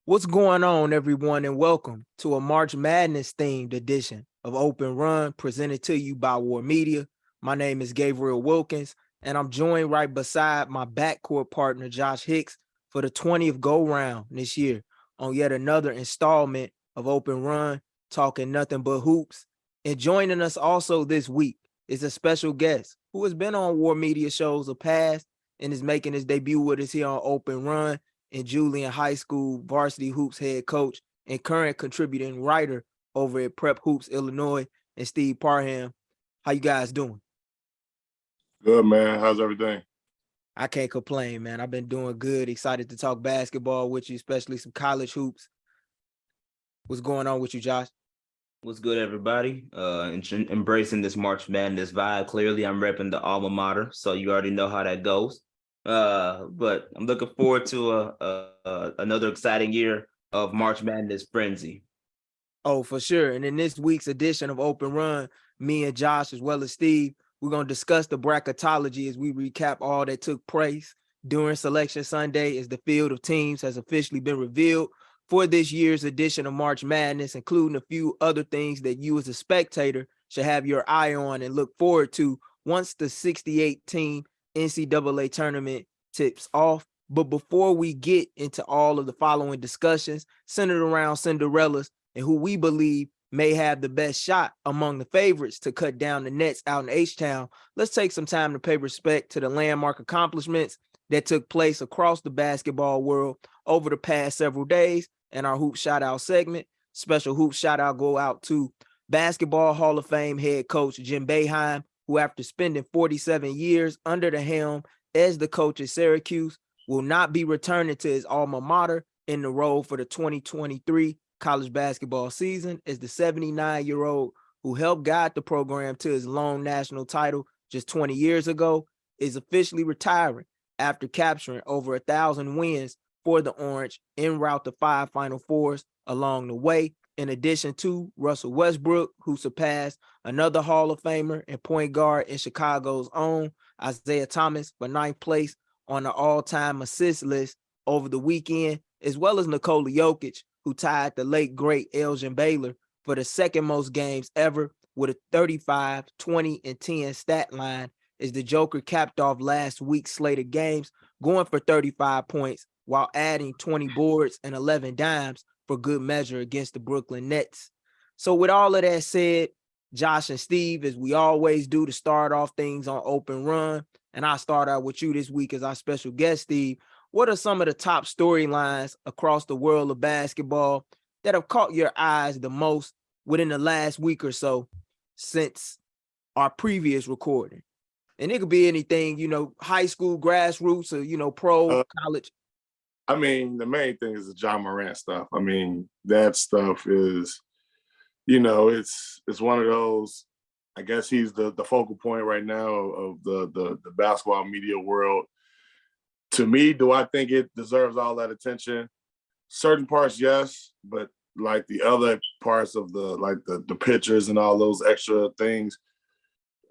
What's going on, everyone, and welcome to a March Madness themed edition of Open Run presented to you by War Media. My name is Gabriel Wilkins, and I'm joined right beside my backcourt partner, Josh Hicks, for the 20th go-round this year on yet another installment of Open Run, talking nothing but hoops. And joining us also this week is a special guest who has been on War Media shows of past and is making his debut with us here on Open Run, and Julian High School varsity hoops head coach and current contributing writer over at Prep Hoops Illinois, and Steve Parham. How you guys doing? Good, man. How's everything? I can't complain, man. I've been doing good. Excited to talk basketball with you, especially some college hoops. What's going on with you, Josh? What's good, everybody? Embracing this March Madness vibe. Clearly, I'm repping the alma mater, so you already know how that goes. But I'm looking forward to another exciting year of March Madness frenzy. Oh, for sure. And in this week's edition of Open Run, me and Josh, as well as Steve, we're going to discuss the bracketology as we recap all that took place during Selection Sunday as the field of teams has officially been revealed for this year's edition of March Madness, including a few other things that you as a spectator should have your eye on and look forward to once the 68-team NCAA tournament tips off. But before we get into all of the following discussions centered around Cinderella's and who we believe may have the best shot among the favorites to cut down the nets out in H-Town, let's take some time to pay respect to the landmark accomplishments that took place across the basketball world over the past several days. And our hoop shout out segment, special hoop shout out go out to Basketball Hall of Fame head coach Jim Boeheim, who after spending 47 years under the helm as the coach at Syracuse, will not be returning to his alma mater in the role for the 2023 college basketball season, as the 79-year-old who helped guide the program to his lone national title just 20 years ago is officially retiring after capturing over 1,000 wins for the Orange en route to 5 Final Fours along the way, in addition to Russell Westbrook, who surpassed another Hall of Famer and point guard in Chicago's own Isaiah Thomas for 9th place on the all-time assist list over the weekend, as well as Nikola Jokic, who tied the late, great Elgin Baylor for the second most games ever with a 35, 20, and 10 stat line, as the Joker capped off last week's slate of games, going for 35 points while adding 20 boards and 11 dimes for good measure against the Brooklyn Nets. So with all of that said, Josh and Steve, as we always do to start off things on Open Run, and I'll start out with you this week as our special guest, Steve. What are some of the top storylines across the world of basketball that have caught your eyes the most within the last week or so since our previous recording? And it could be anything, high school, grassroots, or, pro, college. I mean, the main thing is the Ja Morant stuff. I mean, that stuff is, it's one of those, I guess he's the focal point right now of the basketball media world. To me, do I think it deserves all that attention? Certain parts, yes, but like the other parts of the pictures and all those extra things,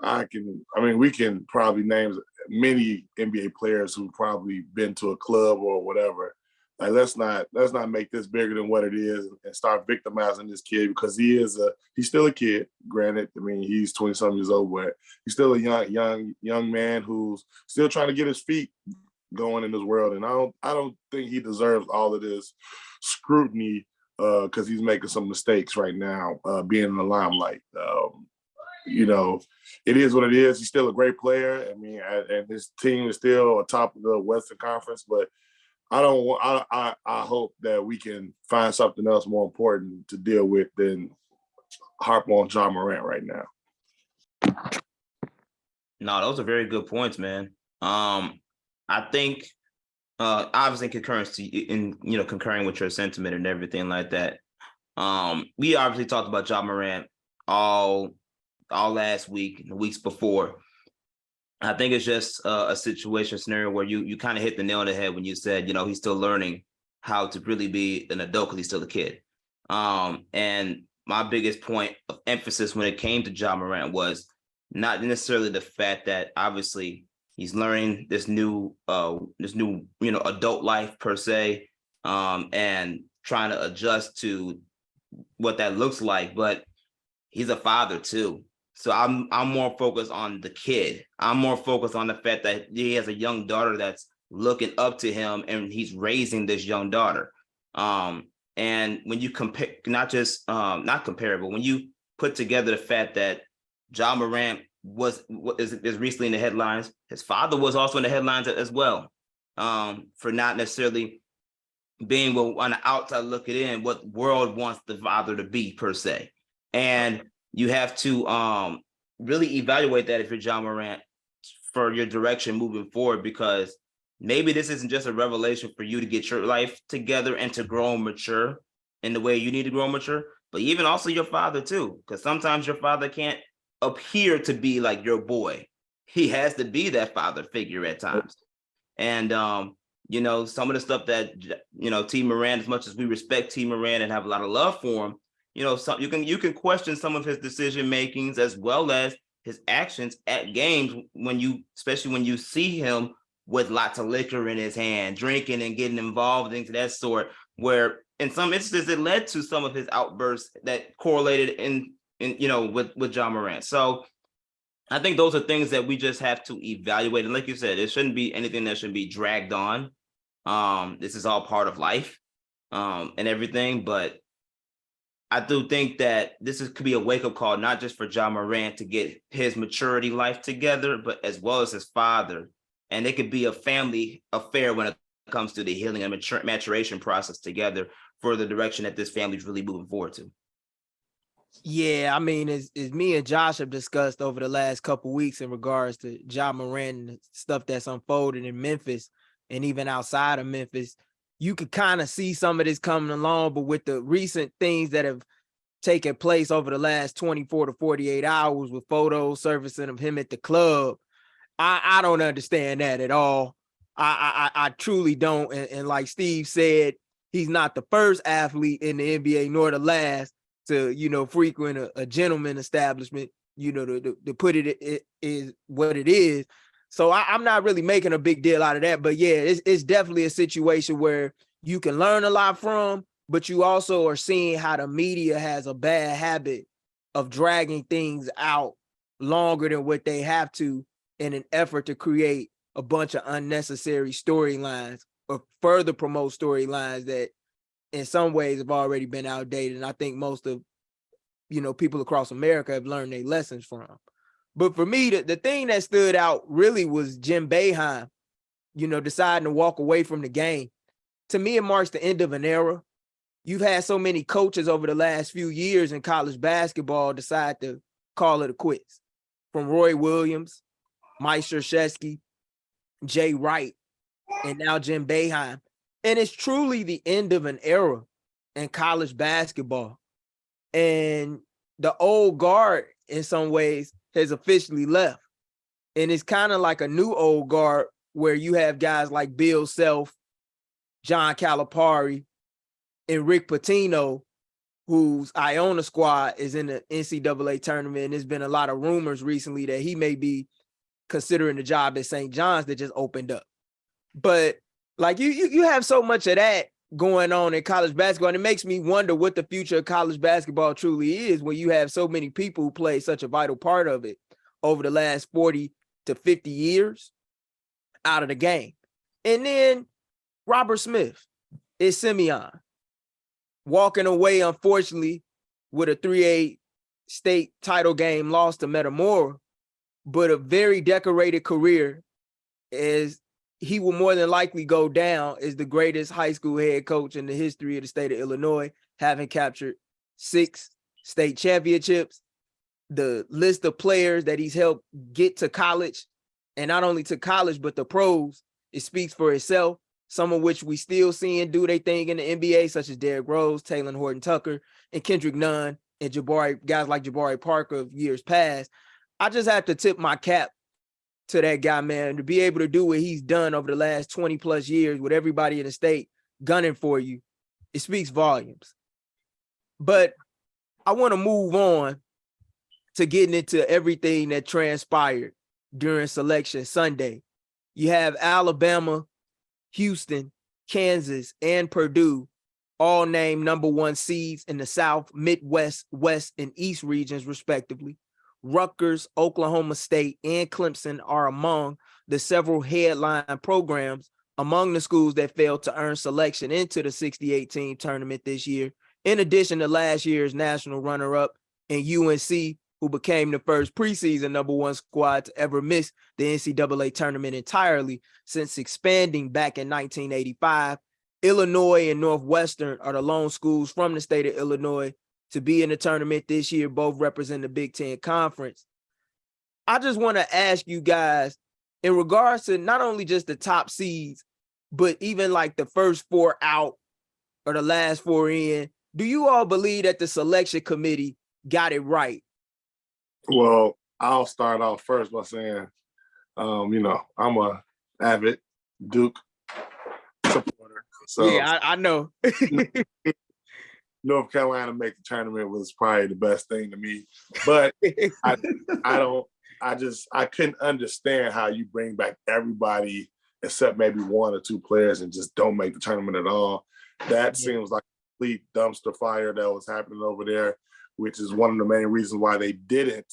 we can probably name many NBA players who've probably been to a club or whatever. Like, let's not make this bigger than what it is and start victimizing this kid, because he's still a kid. Granted, I mean, he's 20-something years old, but he's still a young man who's still trying to get his feet going in this world. And I don't think he deserves all of this scrutiny because he's making some mistakes right now, being in the limelight. It is what it is. He's still a great player. I mean, and his team is still atop of the Western Conference, but I hope that we can find something else more important to deal with than harp on Ja Morant right now. No, those are very good points, man. I think obviously concurring with your sentiment and everything like that. We obviously talked about Ja Morant all last week and the weeks before. I think it's just a scenario where you kind of hit the nail on the head when you said, he's still learning how to really be an adult because he's still a kid. And my biggest point of emphasis when it came to Ja Morant was not necessarily the fact that obviously he's learning this new adult life per se, and trying to adjust to what that looks like, but he's a father too. So I'm more focused on the kid. I'm more focused on the fact that he has a young daughter that's looking up to him, and he's raising this young daughter. And when you compare, not compare, but when you put together the fact that Ja Morant is recently in the headlines, his father was also in the headlines as well, for not necessarily being on the outside looking in what the world wants the father to be per se. And you have to really evaluate that if you're Ja Morant for your direction moving forward, because maybe this isn't just a revelation for you to get your life together and to grow and mature in the way you need to grow and mature, but even also your father too, because sometimes your father can't appear to be like your boy. He has to be that father figure at times. And you know, some of the stuff that, you know, T. Morant, as much as we respect T. Morant and have a lot of love for him, you know, you can question some of his decision makings as well as his actions at games especially when you see him with lots of liquor in his hand, drinking and getting involved into that sort, where in some instances it led to some of his outbursts that correlated in you know, with Ja Morant. So I think those are things that we just have to evaluate. And like you said, it shouldn't be anything that should be dragged on. This is all part of life, and everything. But I do think that could be a wake-up call, not just for Ja Morant to get his maturity life together, but as well as his father. And it could be a family affair when it comes to the healing and maturation process together for the direction that this family is really moving forward to. Yeah, I mean, as me and Josh have discussed over the last couple of weeks in regards to Ja Morant and stuff that's unfolding in Memphis and even outside of Memphis, you could kind of see some of this coming along, but with the recent things that have taken place over the last 24 to 48 hours with photos surfacing of him at the club, I don't understand that at all. I truly don't. And like Steve said, he's not the first athlete in the NBA nor the last to, you know, frequent a gentleman establishment, you know, to put it is what it is. So I'm not really making a big deal out of that. But yeah, it's definitely a situation where you can learn a lot from, but you also are seeing how the media has a bad habit of dragging things out longer than what they have to in an effort to create a bunch of unnecessary storylines or further promote storylines that in some ways have already been outdated. And I think most of, you know, people across America have learned their lessons from. But for me, the thing that stood out really was Jim Boeheim, you know, deciding to walk away from the game. To me, it marks the end of an era. You've had so many coaches over the last few years in college basketball decide to call it a quits. From Roy Williams, Mike Krzyzewski, Jay Wright, and now Jim Boeheim. And it's truly the end of an era in college basketball. And the old guard, in some ways, has officially left. And it's kind of like a new old guard where you have guys like Bill Self, John Calipari, and Rick Pitino, whose Iona squad is in the NCAA tournament. And there's been a lot of rumors recently that he may be considering the job at St. John's that just opened up. But like you have so much of that going on in college basketball, and it makes me wonder what the future of college basketball truly is when you have so many people who play such a vital part of it over the last 40 to 50 years out of the game. And then Robert Smith is Simeon walking away, unfortunately, with a 3A state title game loss to Metamora, but a very decorated career, as he will more than likely go down as the greatest high school head coach in the history of the state of Illinois, having captured 6 state championships. The list of players that he's helped get to college, and not only to college, but the pros, it speaks for itself, some of which we still seeing do their thing in the NBA, such as Derrick Rose, Taylor Horton-Tucker, and Kendrick Nunn, and guys like Jabari Parker of years past. I just have to tip my cap to that guy, man, to be able to do what he's done over the last 20 plus years with everybody in the state gunning for you. It speaks volumes. But I want to move on to getting into everything that transpired during Selection Sunday. You have Alabama, Houston, Kansas, and Purdue all named number 1 seeds in the South, Midwest, West, and East regions, respectively. Rutgers, Oklahoma State, and Clemson are among the several headline programs among the schools that failed to earn selection into the 68-team tournament this year, in addition to last year's national runner-up and UNC, who became the first preseason number 1 squad to ever miss the NCAA tournament entirely since expanding back in 1985. Illinois and Northwestern are the lone schools from the state of Illinois to be in the tournament this year, both represent the Big Ten Conference. I just want to ask you guys, in regards to not only just the top seeds, but even like the first 4 out or the last 4 in, do you all believe that the selection committee got it right? Well, I'll start off first by saying, I'm a avid Duke supporter. So yeah, I know. North Carolina make the tournament was probably the best thing to me, but I couldn't understand how you bring back everybody except maybe 1 or 2 players and just don't make the tournament at all. That seems like a complete dumpster fire that was happening over there, which is one of the main reasons why they didn't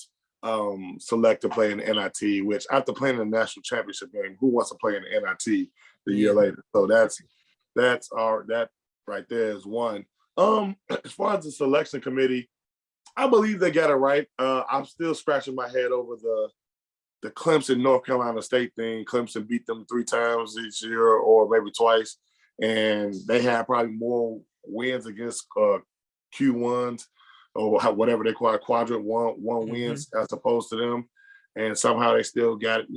select to play in the NIT, which after playing in the national championship game, who wants to play in the NIT the year later? So that right there is one. As far as the selection committee, I believe they got it right. I'm still scratching my head over the Clemson North Carolina State thing. Clemson beat them 3 times each year, or maybe twice, and they had probably more wins against Q1s or whatever they call it, quadrant one wins as opposed to them, and somehow they still got it,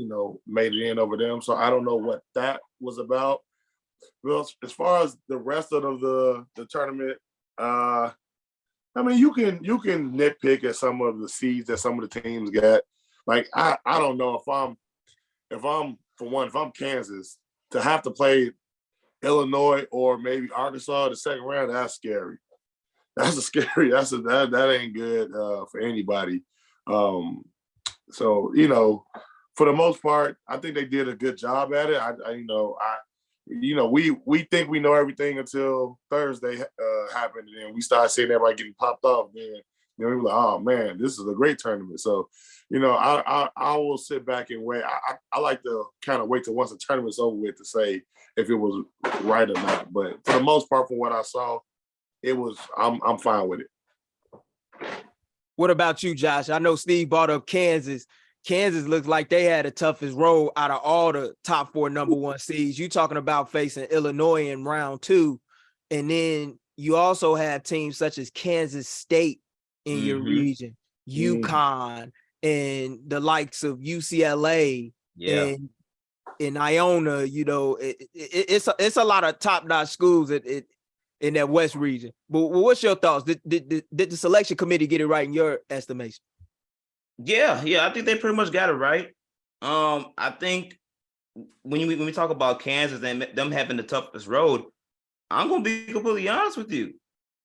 made it in over them. So I don't know what that was about. Well, as far as the rest of the tournament, I mean, you can nitpick at some of the seeds that some of the teams got. Like I don't know if I'm Kansas, to have to play Illinois or maybe Arkansas the second round, that's scary. That ain't good for anybody. So for the most part, I think they did a good job at it. We think we know everything until Thursday happened, and then we started seeing everybody getting popped off. Then we were like, oh man, this is a great tournament. So, I will sit back and wait. I like to kind of wait till once the tournament's over with to say if it was right or not. But for the most part, from what I saw, I'm fine with it. What about you, Josh? I know Steve brought up Kansas. Kansas looks like they had the toughest road out of all the top 4 number 1 seeds. You talking about facing Illinois in round 2. And then you also have teams such as Kansas State in your region, UConn, and the likes of UCLA and Iona. It's a lot of top-notch schools in that West region. But what's your thoughts? Did the selection committee get it right in your estimation? Yeah, I think they pretty much got it right. I think when we talk about Kansas and them having the toughest road, I'm gonna be completely honest with you.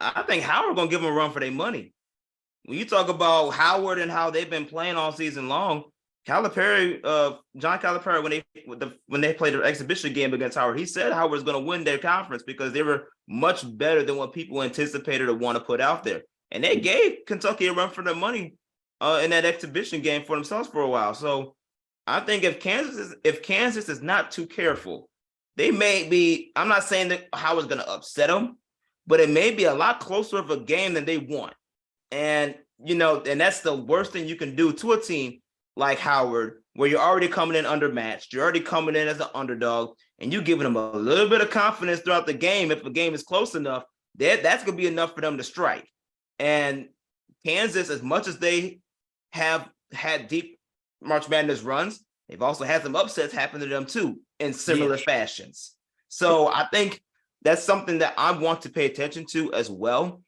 I think Howard gonna give them a run for their money. When you talk about Howard and how they've been playing all season long, John Calipari, when they played their exhibition game against Howard, he said Howard's gonna win their conference because they were much better than what people anticipated or want to put out there, and they gave Kentucky a run for their money in that exhibition game for themselves for a while. So I think if Kansas is not too careful, they may be, I'm not saying that Howard's going to upset them, but it may be a lot closer of a game than they want. And, and that's the worst thing you can do to a team like Howard, where you're already coming in undermatched. You're already coming in as an underdog, and you're giving them a little bit of confidence throughout the game. If the game is close enough, that's going to be enough for them to strike. And Kansas, as much as they have had deep March Madness runs, they've also had some upsets happen to them too in similar fashions. So I think that's something that I want to pay attention to as well,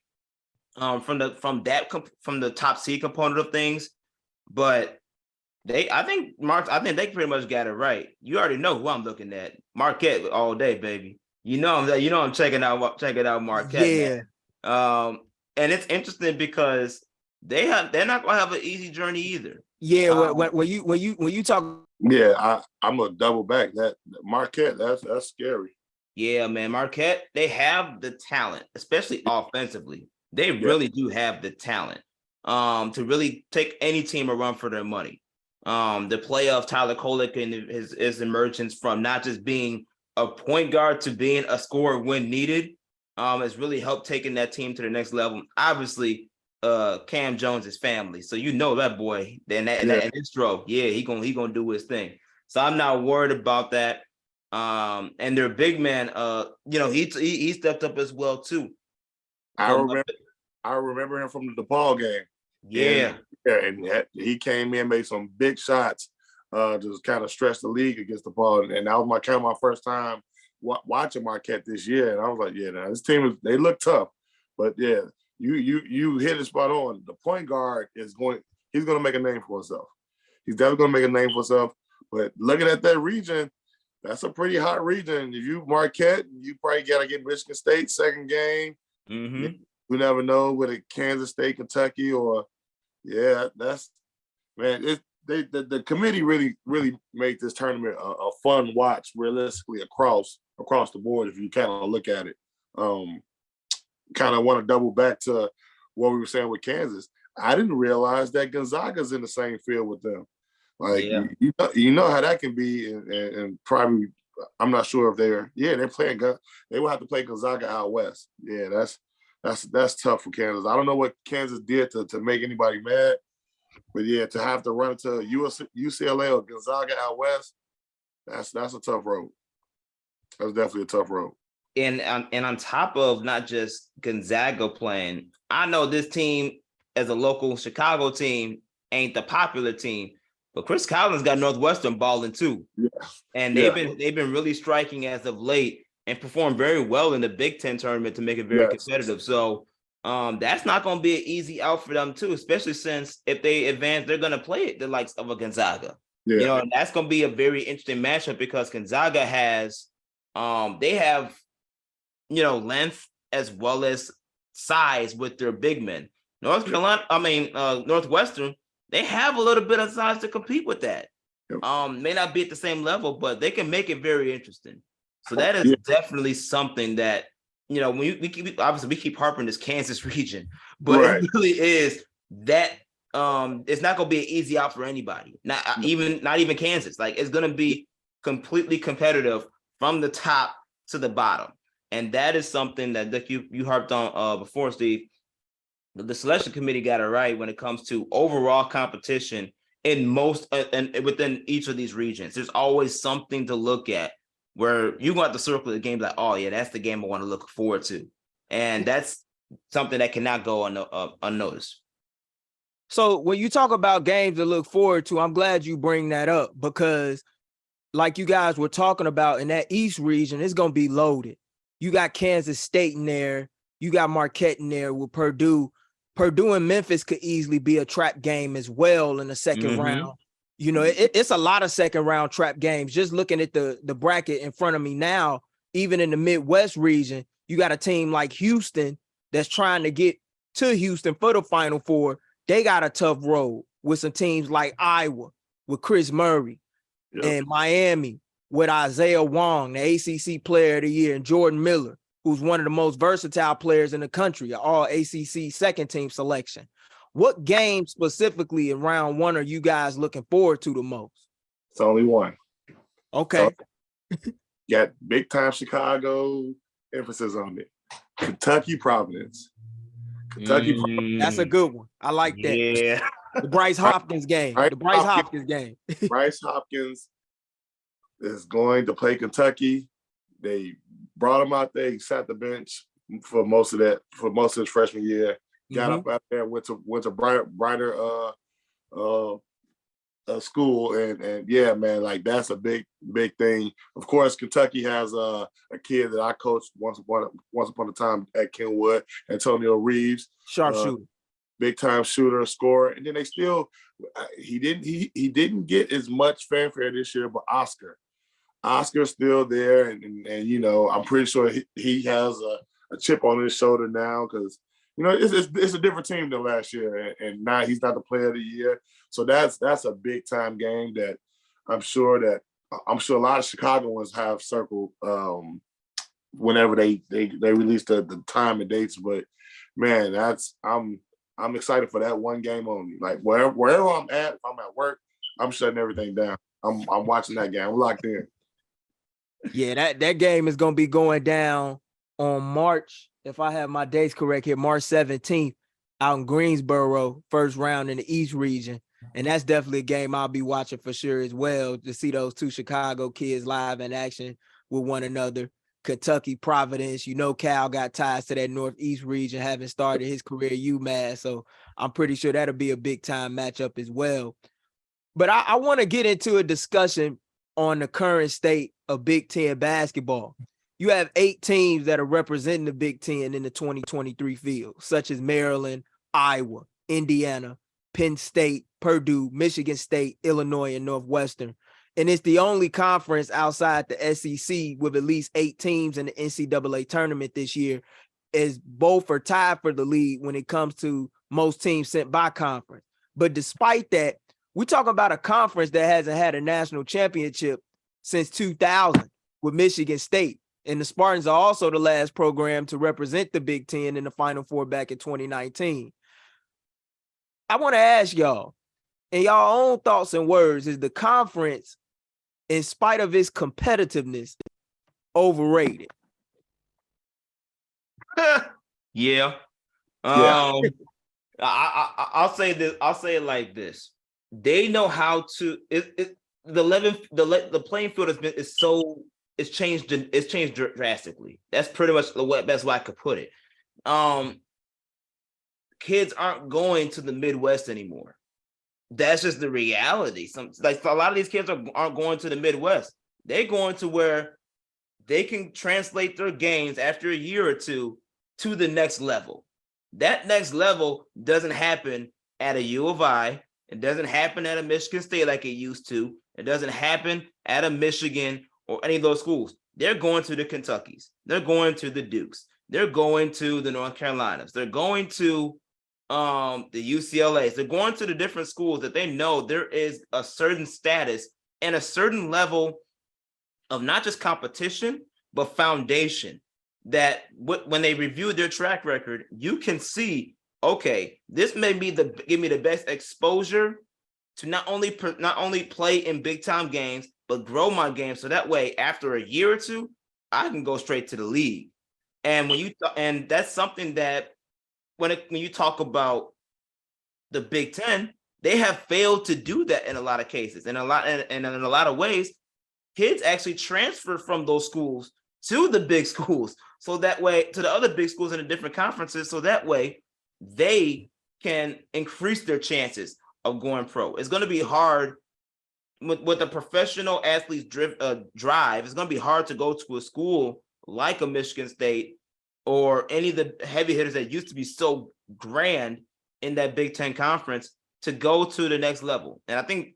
from the top seed component of things. But I think they pretty much got it right. You already know who I'm looking at. Marquette all day, baby. I'm checking out Marquette. Yeah. And it's interesting because they're not gonna have an easy journey either. Yeah, when you talk. Yeah, I'm a double back. That Marquette, that's scary. Yeah, man. Marquette, they have the talent, especially offensively. They really do have the talent to really take any team a run for their money. The play of Tyler Kolek and his emergence from not just being a point guard to being a scorer when needed has really helped taking that team to the next level. Obviously, Cam Jones is family, so you know that boy. Then that intro, he gonna do his thing. So I'm not worried about that. And their big man, he stepped up as well too. I remember him from the DePaul game. Yeah. And he came in, made some big shots, just kind of stretched the league against DePaul. And that was my first time watching Marquette this year. And I was like, this team they look tough. But yeah, you hit it spot on. The point guard he's going to make a name for himself. He's definitely going to make a name for himself. But looking at that region, that's a pretty hot region. If you Marquette, you probably got to get Michigan State second game. Mm-hmm. You never know with a Kansas State, Kentucky, or that's man. The committee really made this tournament a fun watch, realistically across the board. If you kind of look at it, kind of want to double back to what we were saying with Kansas. I didn't realize that Gonzaga's in the same field with them. Like you know how that can be, and probably I'm not sure if they're playing. They will have to play Gonzaga out west. Yeah, that's tough for Kansas. I don't know what Kansas did to make anybody mad, but to have to run into UCLA or Gonzaga out west, that's a tough road. That's definitely a tough road. And on top of not just Gonzaga playing, I know this team as a local Chicago team ain't the popular team. But Chris Collins got Northwestern balling too. Yeah. And they've been really striking as of late and performed very well in the Big Ten tournament to make it very competitive. So that's not going to be an easy out for them too, especially since if they advance, they're going to play the likes of a Gonzaga. Yeah. And that's going to be a very interesting matchup because Gonzaga has they have length as well as size with their big men. Northwestern, they have a little bit of size to compete with that. May not be at the same level, but they can make it very interesting. So that is definitely something that, when we keep harping this Kansas region, but it really is that it's not going to be an easy out for anybody. Not even Kansas. Like it's going to be completely competitive from the top to the bottom. And that is something that you harped on before, Steve. The selection committee got it right when it comes to overall competition in most and within each of these regions. There's always something to look at where you want to circle the game like, oh yeah, that's the game I want to look forward to, and that's something that cannot go unnoticed. So when you talk about games to look forward to, I'm glad you bring that up because, like you guys were talking about, in that East region, it's going to be loaded. You got Kansas State in there, you got Marquette in there with Purdue. Purdue and Memphis could easily be a trap game as well in the second round. It's a lot of second round trap games. Just looking at the bracket in front of me now, even in the Midwest region, you got a team like Houston that's trying to get to Houston for the Final Four. They got a tough road with some teams like Iowa with Chris Murray and Miami with Isaiah Wong, the ACC Player of the Year, and Jordan Miller, who's one of the most versatile players in the country, all ACC second team selection. What game specifically in round one are you guys looking forward to the most? It's only one. Okay. Got big time Chicago emphasis on it. Kentucky Providence. That's a good one. I like that. Yeah. The Bryce Hopkins game. Bryce Hopkins is going to play Kentucky. They brought him out there. He sat the bench for most of his freshman year. Got up out there, went to brighter school, and yeah, man, like that's a big thing. Of course, Kentucky has a kid that I coached once upon a time at Kenwood, Antonio Reeves, sharpshooter, big time shooter, scorer, and then they still he didn't get as much fanfare this year, but Oscar's still there, and I'm pretty sure he has a chip on his shoulder now because it's a different team than last year, and now he's not the Player of the Year. So that's a big time game that I'm sure a lot of Chicagoans have circled whenever they release the time and dates. But man, I'm excited for that one game only. Like wherever I'm at, if I'm at work, I'm shutting everything down. I'm watching that game. I'm locked in. Yeah, that game is gonna be going down on March, if I have my dates correct here, March 17th out in Greensboro, first round in the East region. And that's definitely a game I'll be watching for sure as well, to see those two Chicago kids live in action with one another. Kentucky, Providence, Cal got ties to that Northeast region, having started his career at UMass. So I'm pretty sure that'll be a big time matchup as well. But I want to get into a discussion on the current state of Big Ten basketball. You have 8 teams that are representing the Big Ten in the 2023 field, such as Maryland, Iowa, Indiana, Penn State, Purdue, Michigan State, Illinois, and Northwestern. And it's the only conference outside the SEC with at least 8 teams in the NCAA tournament this year, as both are tied for the lead when it comes to most teams sent by conference. But despite that, we're talking about a conference that hasn't had a national championship since 2000 with Michigan State. And the Spartans are also the last program to represent the Big Ten in the Final Four back in 2019. I want to ask y'all, in y'all own thoughts and words, is the conference, in spite of its competitiveness, overrated? Yeah. Yeah. I'll say this. I'll say it like this. They know how to. The playing field it's changed drastically. That's pretty much the best way I could put it. Kids aren't going to the Midwest anymore. That's just the reality. Like a lot of these kids aren't going to the Midwest. They're going to where they can translate their games after a year or two to the next level. That next level doesn't happen at a U of I. It doesn't happen at a Michigan State like it used to. It doesn't happen at a Michigan or any of those schools. They're going to the Kentuckys. They're going to the Dukes. They're going to the North Carolinas. They're going to the UCLAs. They're going to the different schools that they know there is a certain status and a certain level of not just competition, but foundation, that when they review their track record, you can see, okay, this may be give me the best exposure to not only play in big time games, but grow my game. So that way, after a year or two, I can go straight to the league. And and that's something that when you talk about the Big Ten, they have failed to do that in a lot of cases. And in a lot of ways, kids actually transfer from those schools to the big schools. So that way, to the other big schools in the different conferences, so that way they can increase their chances of going pro. It's going to be hard with the professional athletes drive. It's going to be hard to go to a school like a Michigan State or any of the heavy hitters that used to be so grand in that Big Ten conference to go to the next level. And I think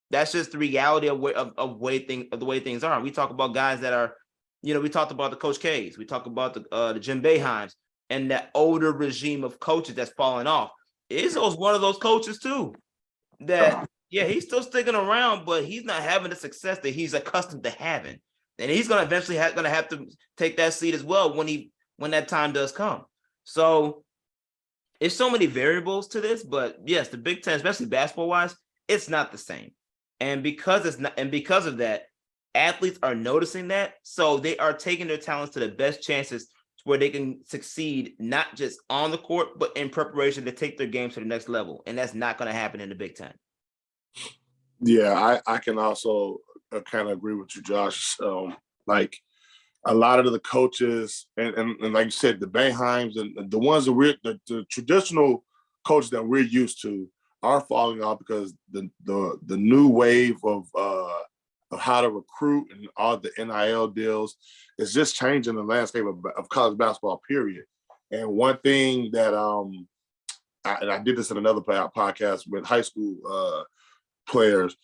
that's just the reality of the way things are. We talk about guys that are, we talked about the Coach K's, we talk about the Jim Boeheim's, and that older regime of coaches that's falling off. Izzo's one of those coaches too. That he's still sticking around, but he's not having the success that he's accustomed to having, and he's going to eventually have to take that seat as well when that time does come. So it's so many variables to this, but yes, the Big Ten, especially basketball wise, it's not the same. And because of that, athletes are noticing that. So they are taking their talents to the best chances where they can succeed, not just on the court, but in preparation to take their game to the next level. And that's not going to happen in the Big Ten. Yeah, I can also kind of agree with you, Josh. Like a lot of the coaches and like you said, the Boeheims and the ones that the traditional coaches that we're used to are falling off because the new wave of how to recruit and all the NIL deals is just changing the landscape of college basketball, period. And one thing that I did this in another podcast with high school players,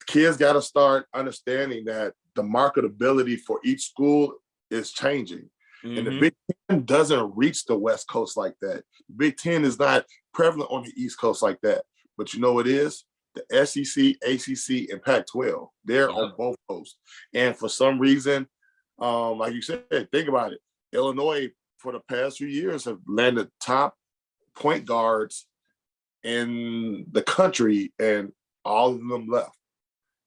kids got to start understanding that the marketability for each school is changing. Mm-hmm. And the Big Ten doesn't reach the West Coast like that. The Big Ten is not prevalent on the East Coast like that. But you know what it is? The SEC, ACC, and Pac-12. They're on both coasts. And for some reason, Like you said, think about it. Illinois for the past few years have landed top point guards in the country, and all of them left.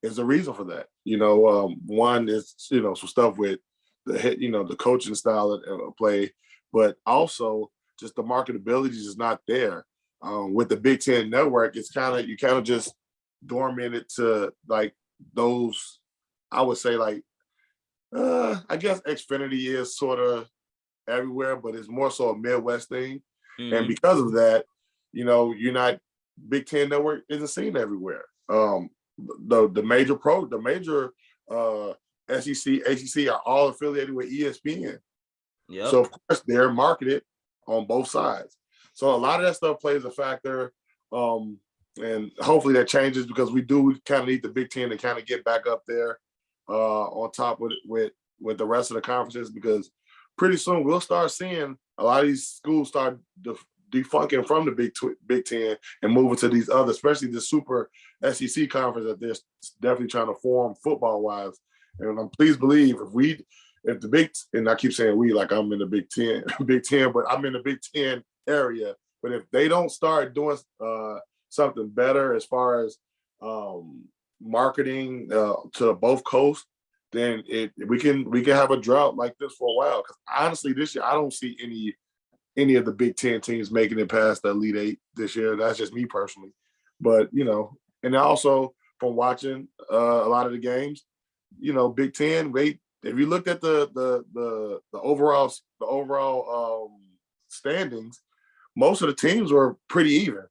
There's a reason for that. One is some stuff with the coaching style of play, but also just the marketability is not there. With the Big Ten network, it's you kind of just dormanted to like those. I would say like I guess Xfinity is sort of everywhere, but it's more so a Midwest thing. Mm-hmm. And because of that, you're not Big Ten network isn't seen everywhere. The major SEC, ACC are all affiliated with ESPN. Yep. So of course they're marketed on both sides. So a lot of that stuff plays a factor. And hopefully that changes, because we do kind of need the Big Ten to kind of get back up there on top with the rest of the conferences, because pretty soon we'll start seeing a lot of these schools start defunking from the Big Ten and moving to these other, especially the super SEC conference that they're definitely trying to form football wise. And please believe if the Big, and I keep saying we like I'm in the Big Ten, but I'm in the Big Ten area. But if they don't start doing something better as far as marketing to both coasts, then we can have a drought like this for a while. Because honestly, this year I don't see any of the Big Ten teams making it past the Elite Eight this year. That's just me personally. But and also from watching a lot of the games, Big Ten. If you looked at the overall standings, most of the teams were pretty even.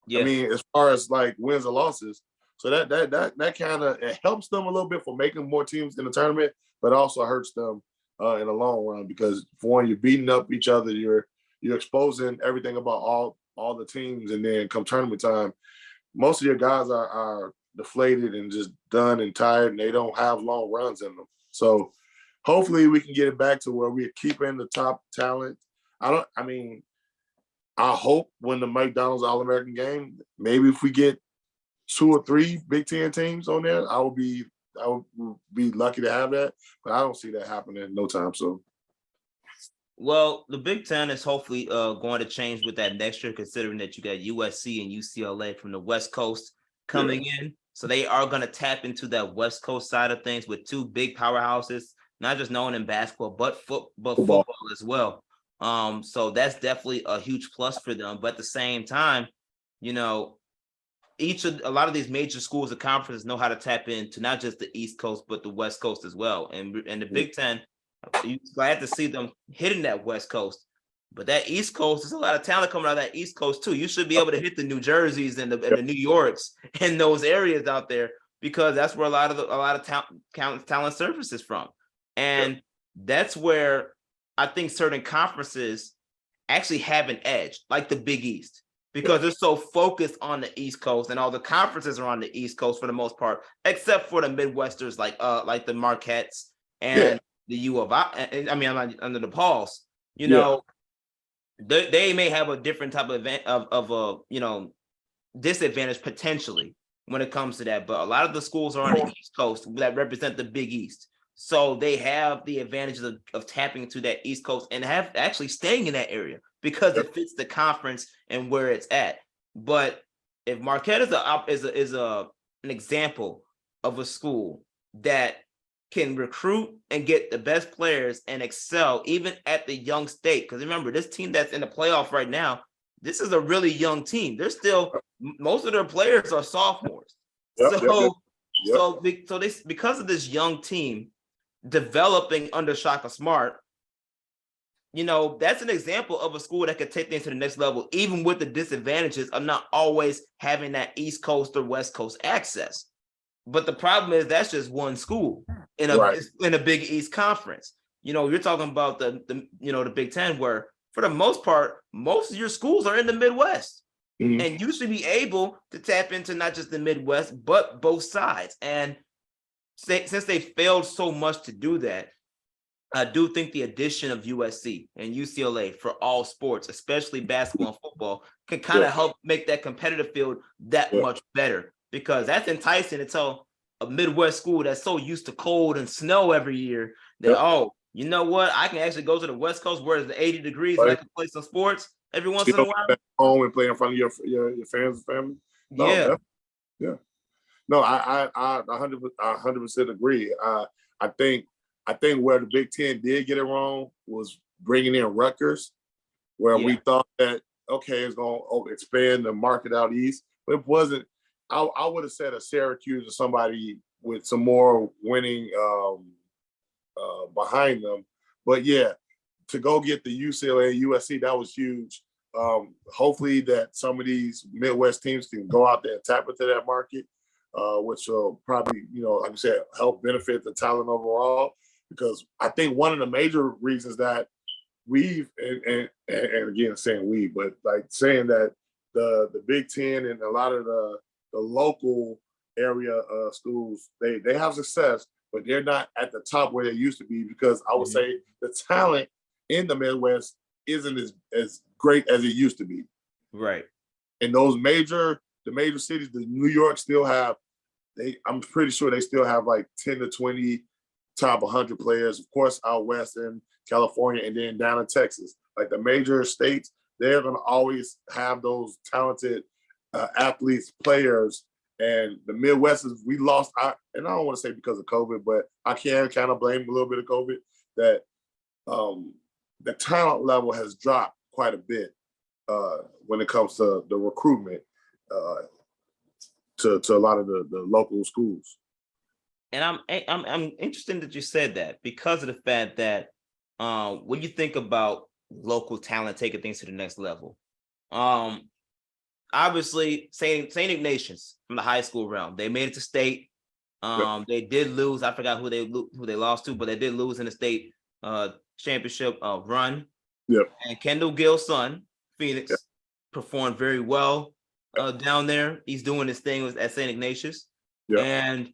Yeah. I mean, as far as like wins and losses. So that kind of helps them a little bit for making more teams in the tournament, but also hurts them in the long run, because for one, you're beating up each other, you're exposing everything about all the teams, and then come tournament time, most of your guys are deflated and just done and tired, and they don't have long runs in them. So hopefully we can get it back to where we're keeping the top talent. I hope when the McDonald's All-American game, maybe if we get 2 or 3 Big Ten teams on there, I would be lucky to have that. But I don't see that happening no time soon. Well, the Big Ten is hopefully going to change with that next year, considering that you got USC and UCLA from the West Coast coming in. So they are going to tap into that West Coast side of things with 2 big powerhouses, not just known in basketball, but football as well. So that's definitely a huge plus for them. But at the same time, a lot of these major schools and conferences know how to tap into not just the East Coast, but the West Coast as well. And the Big Ten, you're glad to see them hitting that West Coast. But that East Coast, there's a lot of talent coming out of that East Coast too. You should be able to hit the New Jerseys and the New Yorks and those areas out there, because that's where a lot of talent surfaces from. And that's where I think certain conferences actually have an edge, like the Big East, because they're so focused on the East Coast, and all the conferences are on the East Coast for the most part, except for the Midwesters, like the Marquettes and the U of I. I mean, under the Pauls, they may have a different type of disadvantage potentially when it comes to that. But a lot of the schools are on the East Coast that represent the Big East. So they have the advantages of tapping into that East Coast and have actually staying in that area because it fits the conference and where it's at. But if Marquette is an example of a school that can recruit and get the best players and excel even at the young state, because remember, this team that's in the playoff right now, this is a really young team. They're still, most of their players are sophomores. So because of this young team developing under Shaka Smart, that's an example of a school that could take things to the next level, even with the disadvantages of not always having that East Coast or West Coast access. But the problem is that's just one school in a Big East conference. You're talking about the Big Ten, where for the most part, most of your schools are in the Midwest. Mm-hmm. And you should be able to tap into not just the Midwest, but both sides. And since they failed so much to do that, I do think the addition of USC and UCLA for all sports, especially basketball and football, can kind of help make that competitive field that much better, because that's enticing to tell a Midwest school that's so used to cold and snow every year. That, oh, you know what? I can actually go to the West Coast where it's 80 degrees and I can play some sports every once in a while. At home and play in front of your fans and family. No, Yeah. Yeah. No, I 100% agree. I think where the Big Ten did get it wrong was bringing in Rutgers, where we thought that okay, it's going to expand the market out east, but it wasn't. I would have said a Syracuse or somebody with some more winning behind them. But yeah, to go get the UCLA, USC, that was huge. Hopefully that some of these Midwest teams can go out there and tap into that market, which will probably, like I said, help benefit the talent overall. Because I think one of the major reasons that we've, and again saying we, but like saying that the Big Ten and a lot of the local area schools, they have success, but they're not at the top where they used to be, because I would say the talent in the Midwest isn't as great as it used to be. Right. And the major cities, the New York still have, I'm pretty sure they still have like 10 to 20 top 100 players. Of course, out west in California and then down in Texas. Like the major states, they're going to always have those talented athletes, players. And the Midwest is, we lost, and I don't want to say because of COVID, but I can kind of blame a little bit of COVID, that the talent level has dropped quite a bit when it comes to the recruitment to a lot of the local schools. And I'm interested that you said that, because of the fact that when you think about local talent taking things to the next level, obviously Saint Ignatius from the high school realm, they made it to state. They did lose. I forgot who they lost to, but they did lose in the state championship run. Yep. And Kendall Gill's son, Phoenix, performed very well down there. He's doing his thing at Saint Ignatius. And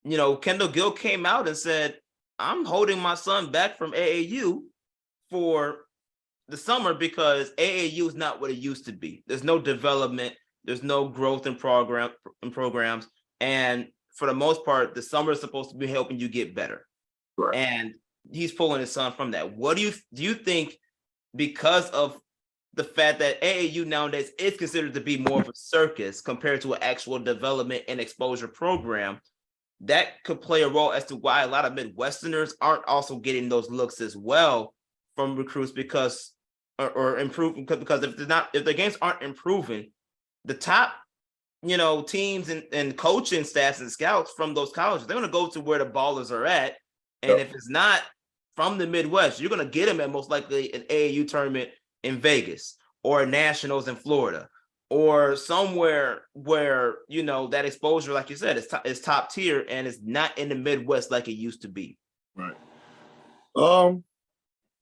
Kendall Gill came out and said, I'm holding my son back from AAU for the summer because AAU is not what it used to be. There's no development. There's no growth in programs. And for the most part, the summer is supposed to be helping you get better. Right. And he's pulling his son from that. What do you think, because of the fact that AAU nowadays is considered to be more of a circus compared to an actual development and exposure program, that could play a role as to why a lot of Midwesterners aren't also getting those looks as well from recruits, because if the games aren't improving, the top teams and coaching staffs and scouts from those colleges, they're going to go to where the ballers are at. And if it's not from the Midwest, you're going to get them at most likely an AAU tournament in Vegas or nationals in Florida, or somewhere where, that exposure, like you said, is top tier and it's not in the Midwest like it used to be. Right.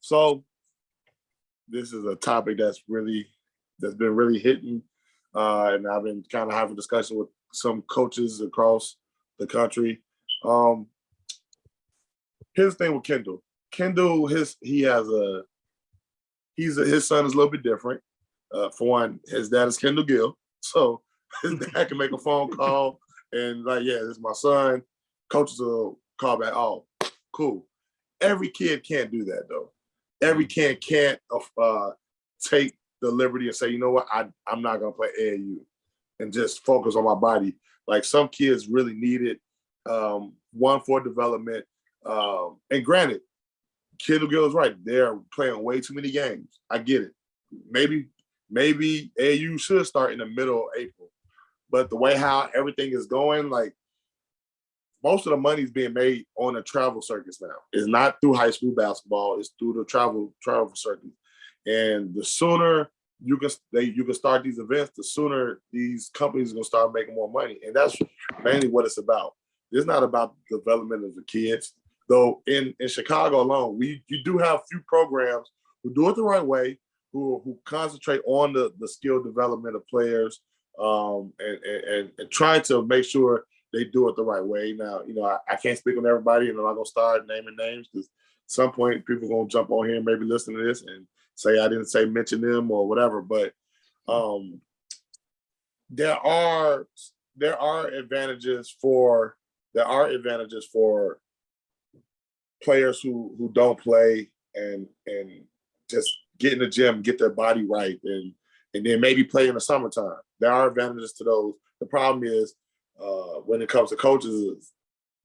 So this is a topic that's been really hitting. And I've been kind of having discussion with some coaches across the country. Here's the thing with Kendall. Kendall, his son is a little bit different. For one, his dad is Kendall Gill, so his dad can make a phone call and like, yeah, this is my son. Coaches will call back. Oh, cool. Every kid can't do that though. Every kid can't take the liberty and say, you know what, I'm not gonna play AAU and just focus on my body. Like some kids really need it. One for development. And granted, Kendall Gill is right. They're playing way too many games. I get it. Maybe AAU should start in the middle of April. But the way how everything is going, like most of the money is being made on a travel circus now. It's not through high school basketball. It's through the travel circuit. And the sooner you can start these events, the sooner these companies are gonna start making more money. And that's mainly what it's about. It's not about the development of the kids. Though in Chicago alone, you do have a few programs who do it the right way, who concentrate on the skill development of players, and trying to make sure they do it the right way. Now, I can't speak on everybody, and I'm not gonna start naming names because at some point people are gonna jump on here and maybe listen to this and say I didn't mention them or whatever. But there are advantages for players who don't play and just get in the gym, get their body right, and then maybe play in the summertime. There are advantages to those. The problem is when it comes to coaches,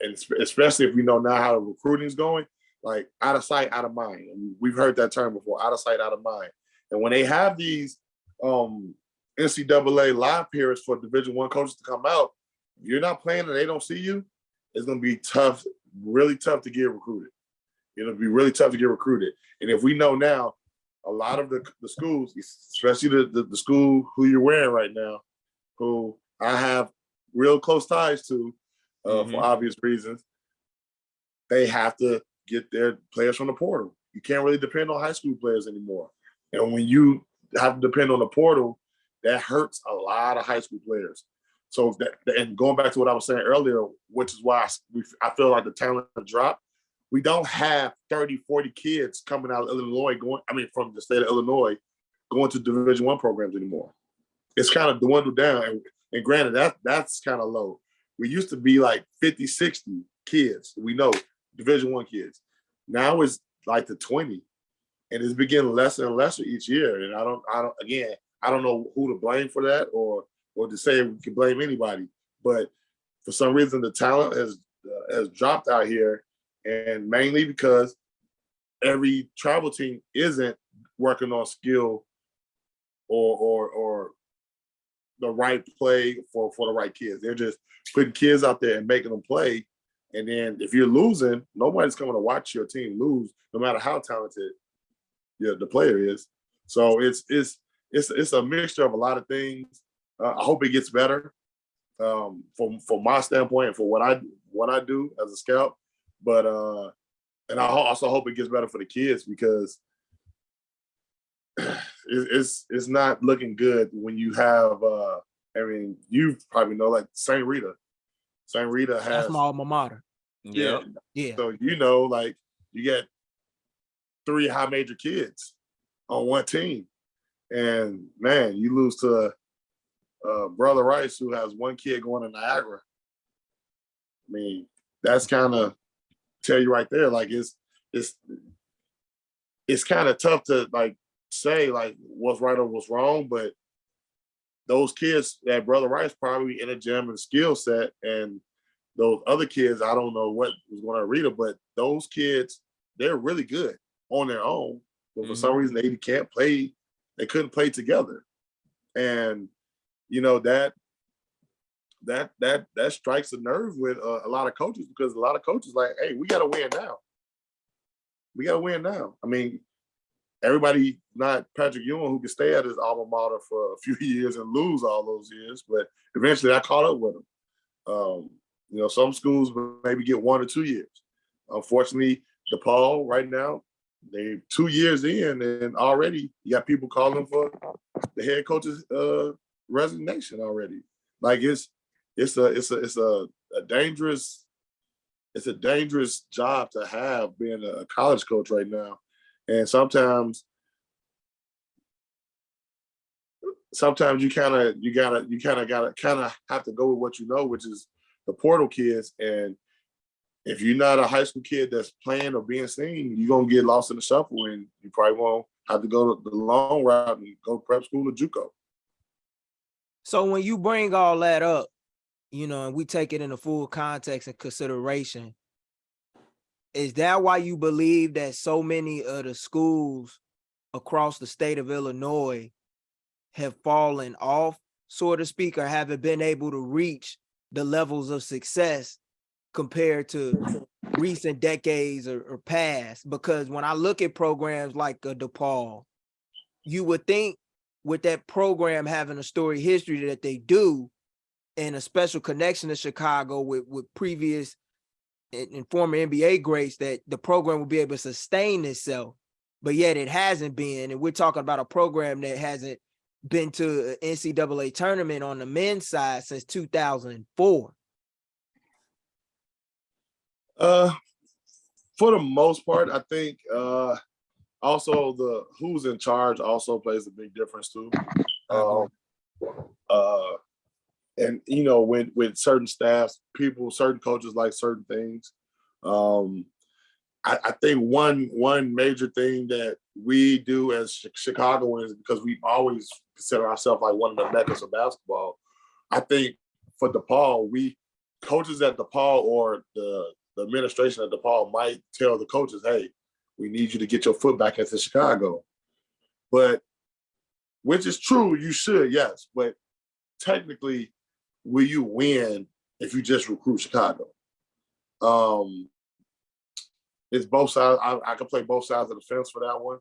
and especially if we know now how the recruiting is going, like out of sight, out of mind. And we've heard that term before, out of sight, out of mind. And when they have these NCAA live periods for Division I coaches to come out, if you're not playing and they don't see you, it's going to be tough, really tough to get recruited. It'll be really tough to get recruited. And if we know now, a lot of the schools, especially the school who you're wearing right now, who I have real close ties to for obvious reasons, they have to get their players from the portal. You can't really depend on high school players anymore. And when you have to depend on the portal, that hurts a lot of high school players. So, and going back to what I was saying earlier, which is why I feel like the talent dropped, we don't have 30, 40 kids coming out of Illinois from the state of Illinois going to Division I programs anymore. It's kind of dwindled down. And granted, that's kind of low. We used to be like 50, 60 kids, we know, Division I kids. Now it's like the 20. And it's been getting lesser and lesser each year. And I don't know who to blame for that or to say we can blame anybody. But for some reason, the talent has dropped out here, and mainly because every travel team isn't working on skill or the right play for the right kids. They're just putting kids out there and making them play. And then if you're losing, nobody's coming to watch your team lose, no matter how talented the player is. So it's a mixture of a lot of things. I hope it gets better from my standpoint and for what I do as a scout. But and I also hope it gets better for the kids, because it's not looking good when you have you probably know, like St. Rita. St. Rita has, that's my alma mater. Yeah. So like you get 3 high major kids on one team, and man, you lose to Brother Rice, who has 1 kid going to Niagara. I mean, that's kind of tell you right there. Like it's kind of tough to like say like what's right or what's wrong, but those kids that Brother Rice probably in a gym and skill set, and those other kids, I don't know what was going to read it, but those kids, they're really good on their own, but for some reason they can't play. They couldn't play together, and that strikes a nerve with a lot of coaches, because a lot of coaches like, hey, we got to win now. We got to win now. I mean, everybody, not Patrick Ewing, who could stay at his alma mater for a few years and lose all those years, but eventually I caught up with him. Some schools maybe get 1 or 2 years. Unfortunately, DePaul right now, they 2 years in, and already you got people calling for the head coach's resignation already. Like it's a dangerous job to have, being a college coach right now. And sometimes you gotta have to go with what you know, which is the portal kids. And if you're not a high school kid that's playing or being seen, you're gonna get lost in the shuffle, and you probably won't have to go the long route and go prep school or JUCO. So when you bring all that up, and we take it in the full context and consideration, is that why you believe that so many of the schools across the state of Illinois have fallen off, so to speak, or haven't been able to reach the levels of success compared to recent decades or past? Because when I look at programs like DePaul, you would think with that program having a storied history that they do, and a special connection to Chicago with previous and former NBA greats, that the program will be able to sustain itself, but yet it hasn't been. And we're talking about a program that hasn't been to an NCAA tournament on the men's side since 2004. For the most part, I think also the who's in charge also plays a big difference too. And with certain staffs, certain coaches like certain things. I think one major thing that we do as Chicagoans, because we've always consider ourselves like one of the meccas of basketball. I think for DePaul, coaches at DePaul or the administration at DePaul might tell the coaches, hey, we need you to get your foot back into Chicago. But which is true, you should, yes. But technically, will you win if you just recruit Chicago? It's both sides. I can play both sides of the fence for that one.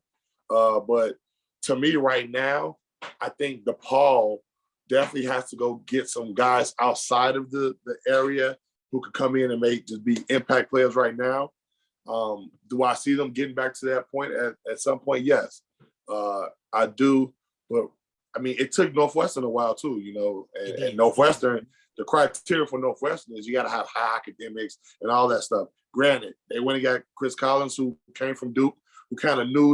But to me right now, I think DePaul definitely has to go get some guys outside of the area who could come in and just be impact players right now. Do I see them getting back to that point at some point? Yes, I do. But I mean, it took Northwestern a while too, and Northwestern, the criteria for Northwestern is you got to have high academics and all that stuff. Granted, they went and got Chris Collins, who came from Duke, who kind of knew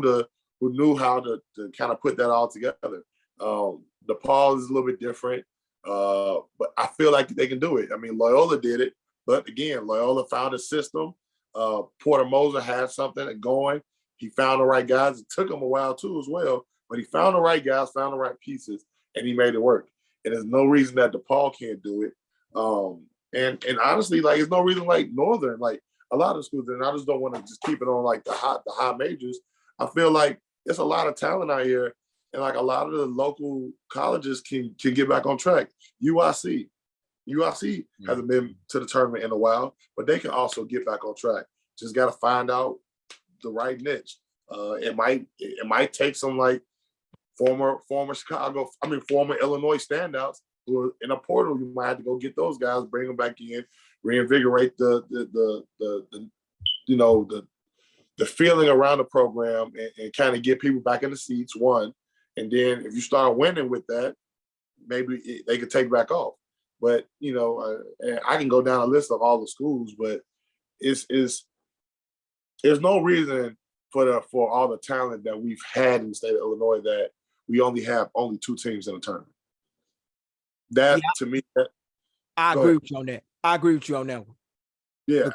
how to kind of put that all together. DePaul is a little bit different, but I feel like they can do it. I mean, Loyola did it, but again, Loyola found a system. Porter Moser had something going. He found the right guys. It took him a while too as well, but he found the right guys, found the right pieces, and he made it work. And there's no reason that DePaul can't do it. And honestly, like, there's no reason like Northern, like a lot of schools, and I just don't want to just keep it on like the high majors. I feel like there's a lot of talent out here, and like a lot of the local colleges can get back on track. UIC hasn't been to the tournament in a while, but they can also get back on track. Just got to find out the right niche. It might take some like former Illinois standouts who are in a portal. You might have to go get those guys, bring them back in, reinvigorate the feeling around the program, and kind of get people back in the seats. One, and then if you start winning with that, maybe they could take back off. But I can go down a list of all the schools, but there's no reason for all the talent that we've had in the state of Illinois that we only have two teams in the tournament. To me, I agree with you on that. I agree with you on that one. Yeah,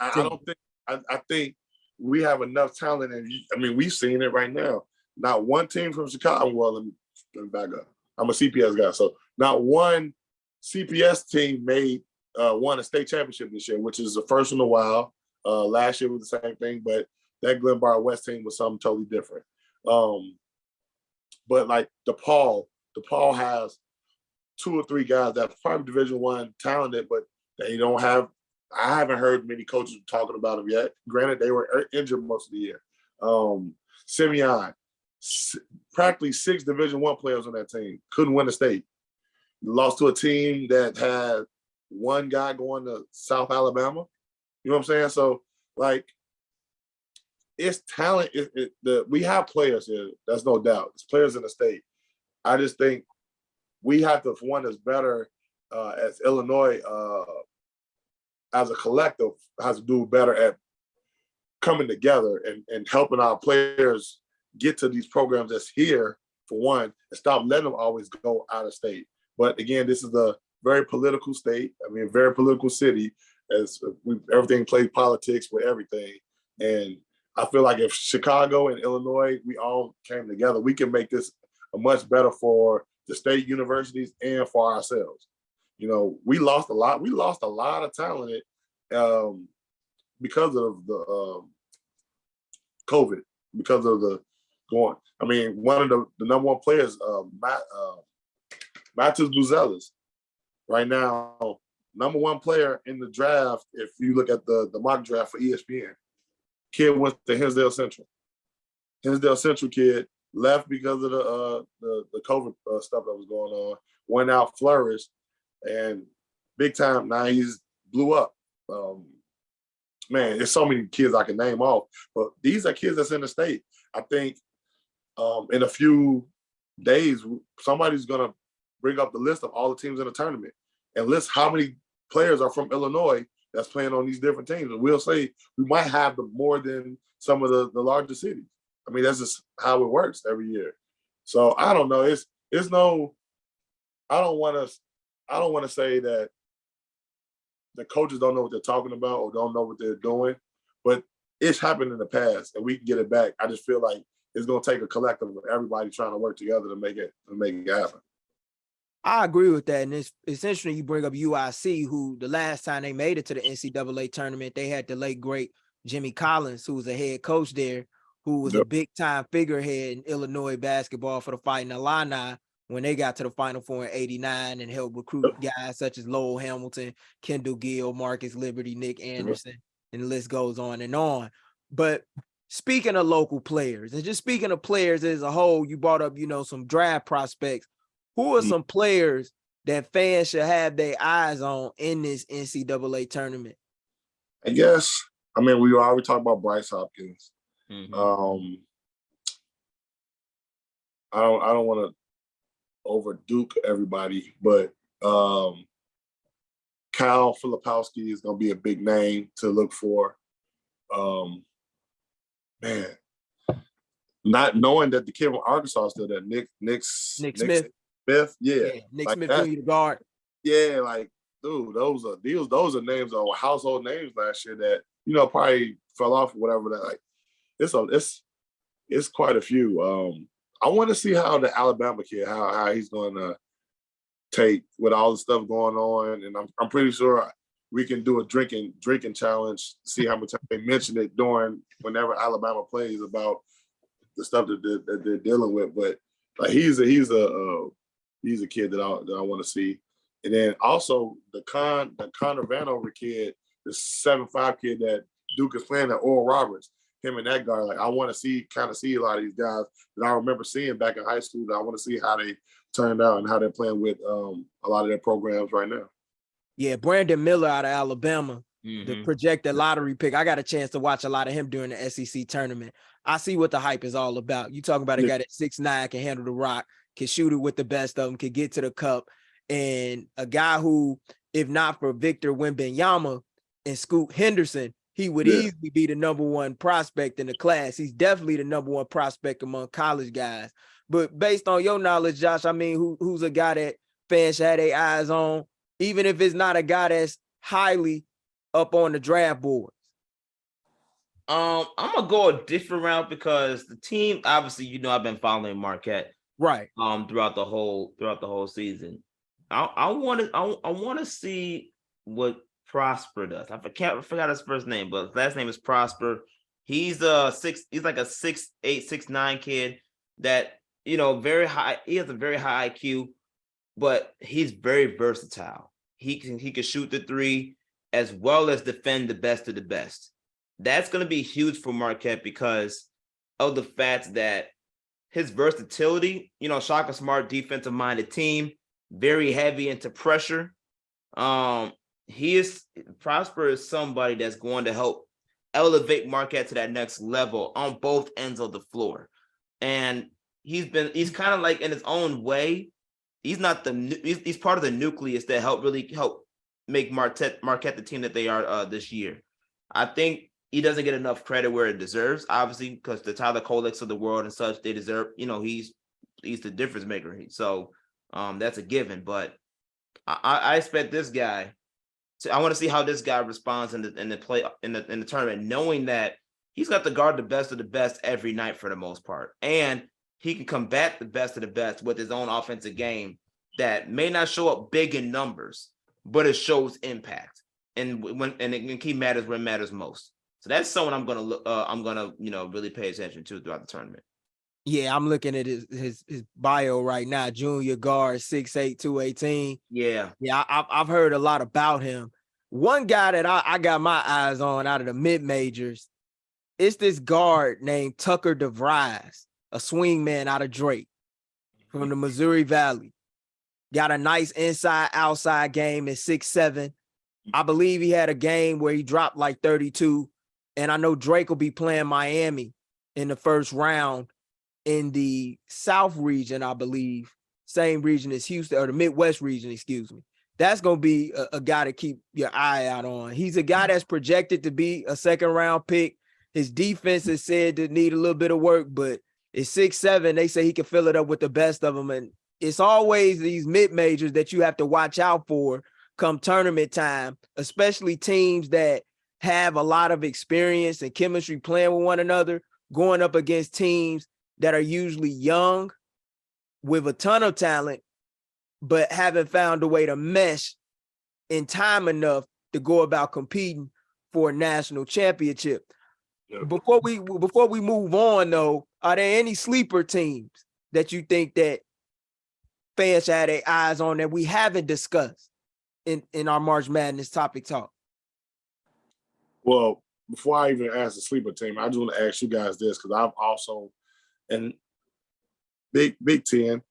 I think we have enough talent, and I mean, we've seen it right now. Not one team from Chicago. Well, let me back up. I'm a CPS guy, so not one CPS team won a state championship this year, which is the first in a while. Last year was the same thing, but that Glenbard West team was something totally different. But like DePaul has 2 or 3 guys that are probably Division I talented, but they don't have. I haven't heard many coaches talking about them yet. Granted, they were injured most of the year. Simeon, practically 6 Division I players on that team, couldn't win the state. Lost to a team that had one guy going to South Alabama. You know what I'm saying? So, like, it's talent. We have players here. That's no doubt. It's players in the state. I just think we have to, for one, that's better as Illinois as a collective has to do better at coming together and helping our players get to these programs that's here, for one, and stop letting them always go out of state. But again, this is a very political state. I mean, a very political city, as everything plays politics with everything. And I feel like if Chicago and Illinois, we all came together, we can make this a much better for the state universities and for ourselves. We lost a lot. We lost a lot of talent because of the COVID, because of the going. I mean, one of the number one players, Matis Buzelis, right now, number one player in the draft. If you look at the mock draft for ESPN, kid went to Hinsdale Central. Hinsdale Central kid left because of the COVID stuff that was going on. Went out, flourished, and big time. Now he's blew up. Man, there's so many kids I can name off, but these are kids that's in the state. I think in a few days, somebody's gonna bring up the list of all the teams in the tournament and list how many players are from Illinois that's playing on these different teams. And we'll say we might have more than some of the larger cities. I mean, that's just how it works every year. So I don't know. It's no. I don't want to say that the coaches don't know what they're talking about or don't know what they're doing, but it's happened in the past, and we can get it back. I just feel like it's going to take a collective of everybody trying to work together to make it happen. I agree with that. And it's interesting you bring up UIC, who the last time they made it to the NCAA tournament, they had the late, great Jimmy Collins, who was a head coach there, who was a big-time figurehead in Illinois basketball for the Fighting Illini when they got to the Final Four in '89 and helped recruit guys such as Lowell Hamilton, Kendall Gill, Marcus Liberty, Nick Anderson, and the list goes on and on. But speaking of local players, and just speaking of players as a whole, you brought up, some draft prospects. Who are some players that fans should have their eyes on in this NCAA tournament? I guess, we already talked about Bryce Hopkins. Mm-hmm. I don't want to overduke everybody, but Kyle Filipowski is going to be a big name to look for. Not knowing that the kid from Arkansas is still there, Nick Smith. Nick Smith Jr. guard. Yeah, dude, those are names, household names last year that probably fell off or whatever. That it's quite a few. I want to see how the Alabama kid, how he's going to take with all the stuff going on, and I'm pretty sure we can do a drinking challenge. See how much time they mention it during whenever Alabama plays about the stuff that they're dealing with. But he's a kid that I want to see. And then also the Connor Vanover kid, the 7'5" kid that Duke is playing at Oral Roberts, him and that guy, I want to see a lot of these guys that I remember seeing back in high school. That I want to see how they turned out and how they're playing with a lot of their programs right now. Yeah, Brandon Miller out of Alabama, Mm-hmm. the projected lottery pick. I got a chance to watch a lot of him during the SEC tournament. I see what the hype is all about. You talking about a guy that 6'9", can handle the rock, can shoot it with the best of them, can get to the cup, and a guy who, if not for Victor Wembanyama and Scoot Henderson, he would easily be the number one prospect in the class. He's definitely the number one prospect among college guys. But based on your knowledge, Josh, who's a guy that fans should have their eyes on, even if it's not a guy that's highly up on the draft boards? I'm gonna go a different route because the team, obviously, I've been following Marquette right throughout the whole season. I want to see what Prosper does. I forgot his first name, but his last name is Prosper. He's like a 6'8", 6'9" kid that very high. He has a very high IQ, but he's very versatile. He can shoot the three as well as defend the best of the best. That's going to be huge for Marquette because of the fact that his versatility, Shaka Smart, defensive-minded team, very heavy into pressure. Prosper is somebody that's going to help elevate Marquette to that next level on both ends of the floor. And he's kind of like in his own way. He's part of the nucleus that help make Marquette the team that they are this year. I think he doesn't get enough credit where it deserves, obviously, because the Tyler Koleks of the world and such, they deserve, he's the difference maker. So that's a given. But I expect this guy I want to see how this guy responds in the tournament, knowing that he's got to guard the best of the best every night for the most part. And he can combat the best of the best with his own offensive game that may not show up big in numbers, but it shows impact. And it key matters where it matters most. So that's someone I'm gonna really pay attention to throughout the tournament. Yeah, I'm looking at his bio right now. Junior guard, 6'8", 218. Yeah. I've heard a lot about him. One guy that I got my eyes on out of the mid majors, it's this guard named Tucker DeVries, a swing man out of Drake from the Missouri Valley. Got a nice inside-outside game at 6'7". I believe he had a game where he dropped like 32. And I know Drake will be playing Miami in the first round in the South region, I believe. Same region as Houston, or the Midwest region, excuse me. That's going to be a guy to keep your eye out on. He's a guy that's projected to be a second-round pick. His defense is said to need a little bit of work, but it's 6'7". They say he can fill it up with the best of them. And it's always these mid-majors that you have to watch out for come tournament time, especially teams that have a lot of experience and chemistry playing with one another, going up against teams that are usually young with a ton of talent, but haven't found a way to mesh in time enough to go about competing for a national championship. Yeah. Before we move on, though, are there any sleeper teams that you think that fans should have their eyes on that we haven't discussed in our March Madness topic talk? Well, before I even ask the sleeper team, I just want to ask you guys this, because I've also in Big Ten.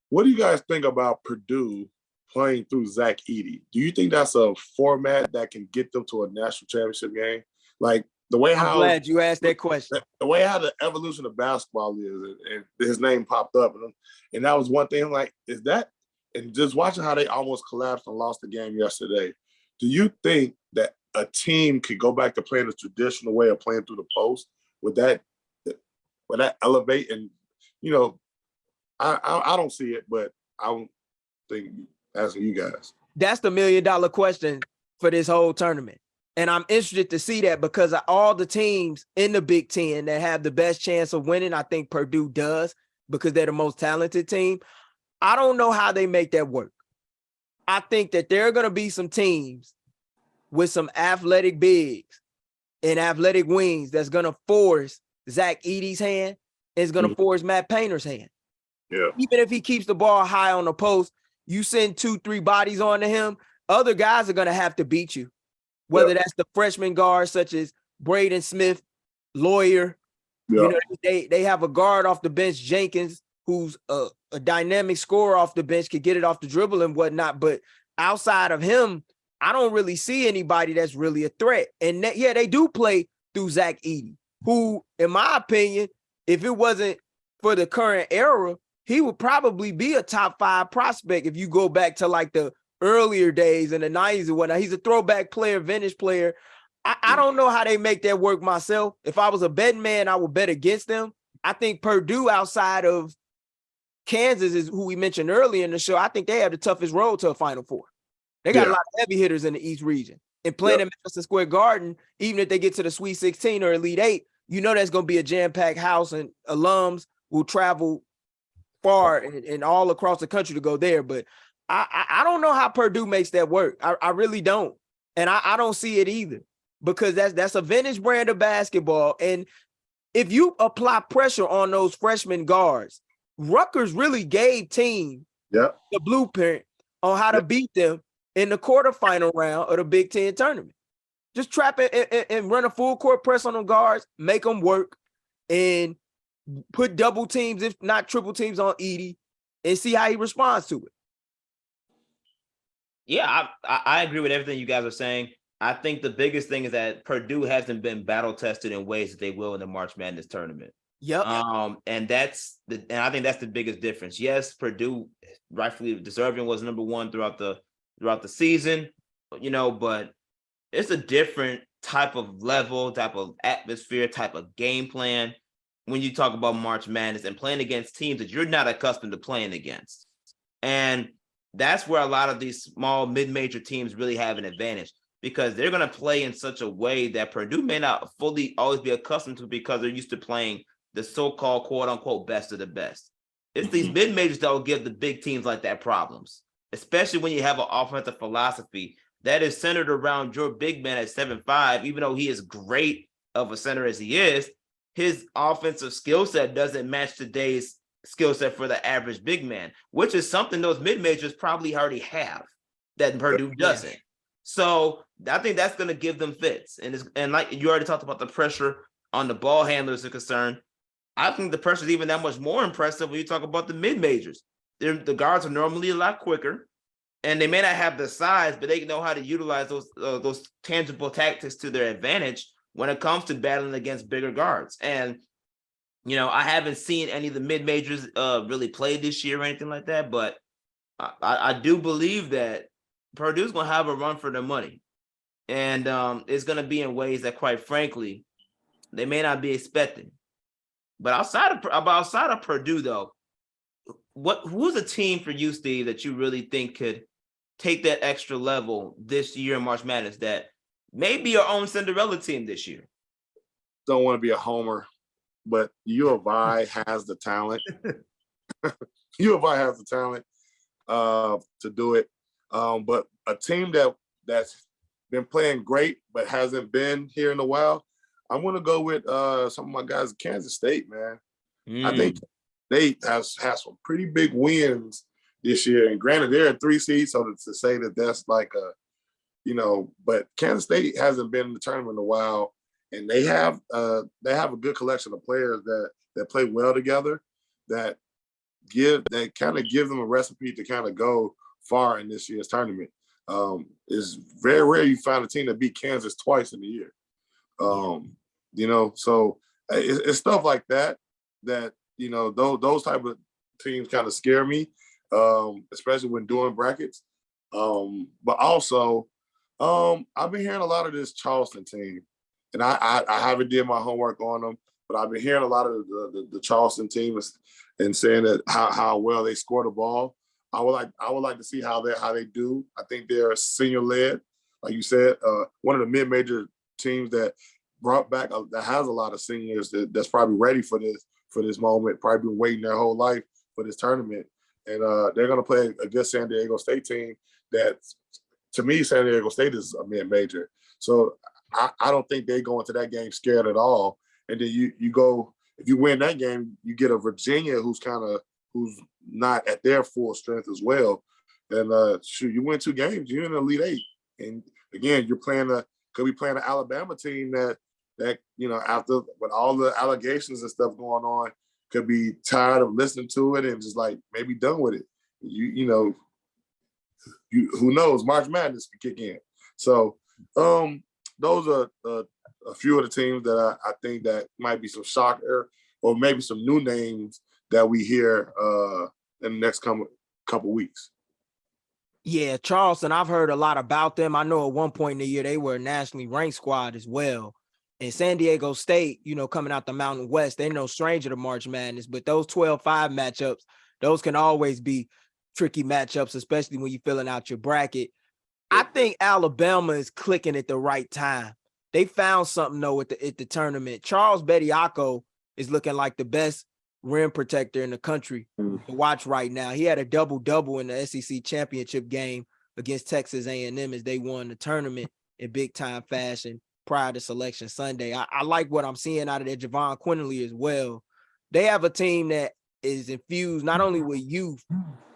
What do you guys think about Purdue playing through Zach Edey? Do you think that's a format that can get them to a national championship game? Like the way I'm glad you asked that question. The way how the evolution of basketball is, and his name popped up, and that was one thing. Like, is that, and just watching how they almost collapsed and lost the game yesterday. Do you think that a team could go back to playing the traditional way of playing through the post? Would that elevate? And I don't see it, but I don't think, asking you guys. That's the $1 million question for this whole tournament. And I'm interested to see that, because of all the teams in the Big Ten that have the best chance of winning, I think Purdue does, because they're the most talented team. I don't know how they make that work. I think that there are going to be some teams with some athletic bigs and athletic wings that's going to force Zach Edey's hand, and it's going to force Matt Painter's hand. Yeah. Even if he keeps the ball high on the post, you send 2-3 bodies onto him, other guys are going to have to beat you. Whether that's the freshman guards such as Braden Smith, Lawyer, they have a guard off the bench, Jenkins, who's a dynamic scorer off the bench, could get it off the dribble and whatnot. But outside of him, I don't really see anybody that's really a threat. And they do play through Zach Edey, who, in my opinion, if it wasn't for the current era, he would probably be a top 5 prospect if you go back to like the earlier days in the 90s and whatnot. He's a throwback player, vintage player. I don't know how they make that work myself. If I was a betting man, I would bet against them. I think Purdue, outside of Kansas, is who we mentioned earlier in the show. I think they have the toughest road to a Final Four. They got a lot of heavy hitters in the East region. And playing at Madison Square Garden, even if they get to the Sweet 16 or Elite 8, that's going to be a jam-packed house, and alums will travel far and all across the country to go there. But I don't know how Purdue makes that work. I really don't. And I don't see it either, because that's a vintage brand of basketball. And if you apply pressure on those freshman guards, Rutgers really gave team the blueprint on how to beat them in the quarterfinal round of the Big Ten tournament. Just trap it and run a full court press on them guards, make them work, and put double teams, if not triple teams, on Edey, and see how he responds to it. Yeah, I agree with everything you guys are saying. I think the biggest thing is that Purdue hasn't been battle tested in ways that they will in the March Madness tournament. Yep. And I think that's the biggest difference. Yes, Purdue, rightfully deserving, was number 1 throughout the season, but it's a different type of level, type of atmosphere, type of game plan when you talk about March Madness and playing against teams that you're not accustomed to playing against. And that's where a lot of these small mid-major teams really have an advantage, because they're going to play in such a way that Purdue may not fully always be accustomed to, because they're used to playing the so-called quote-unquote best of the best. It's these mid-majors that will give the big teams like that problems, especially when you have an offensive philosophy that is centered around your big man at 7'5", even though he is great of a center as he is, his offensive skill set doesn't match today's skill set for the average big man, which is something those mid-majors probably already have that Purdue doesn't. So I think that's going to give them fits. And like you already talked about, the pressure on the ball handlers are concerned. I think the pressure is even that much more impressive when you talk about the mid-majors. The guards are normally a lot quicker, and they may not have the size, but they know how to utilize those tangible tactics to their advantage when it comes to battling against bigger guards. And I haven't seen any of the mid-majors really play this year or anything like that, but I do believe that Purdue's going to have a run for their money. And it's going to be in ways that, quite frankly, they may not be expecting. But outside of Purdue, though, who's a team for you, Steve, that you really think could take that extra level this year in March Madness that maybe your own Cinderella team this year. Don't want to be a homer, but U of I has the talent. U of I has the talent to do it. But a team that's been playing great but hasn't been here in a while, I'm going to go with some of my guys, Kansas State, man. I think they has some pretty big wins this year. And granted, they're in 3 seeds, so to say that that's like but Kansas State hasn't been in the tournament in a while, and they have a good collection of players that play well together, that kind of give them a recipe to kind of go far in this year's tournament. It's very rare you find a team that beat Kansas twice in a year. So it's stuff like that those type of teams kind of scare me, especially when doing brackets. But also, I've been hearing a lot of this Charleston team, and I haven't did my homework on them, but I've been hearing a lot of the Charleston team and saying that how well they score the ball. I would like to see how they do. I think they're senior led, like you said, one of the mid-major teams that brought back that has a lot of seniors that's probably ready for this moment, probably been waiting their whole life for this tournament. And they're going to play a good San Diego State team that, to me, San Diego State is a mid-major. So I don't think they go into that game scared at all. And then you go, if you win that game, you get a Virginia who's not at their full strength as well. And you win 2 games, you're in the Elite Eight. And again, could be playing an Alabama team that after with all the allegations and stuff going on, could be tired of listening to it and just like maybe done with it. Who knows? March Madness can kick in. So those are a few of the teams that I think that might be some shocker or maybe some new names that we hear in the next couple weeks. Yeah, Charleston, I've heard a lot about them. I know at one point in the year they were a nationally ranked squad as well. And San Diego State, coming out the Mountain West, they're no stranger to March Madness, but those 12-5 matchups, those can always be tricky matchups, especially when you're filling out your bracket. I think Alabama is clicking at the right time. They found something, though, at the tournament. Charles Bediako is looking like the best rim protector in the country to watch right now. He had a double-double in the SEC championship game against Texas A&M as they won the tournament in big-time fashion prior to Selection Sunday. I like what I'm seeing out of there. Javon Quinley as well. They have a team that is infused not only with youth,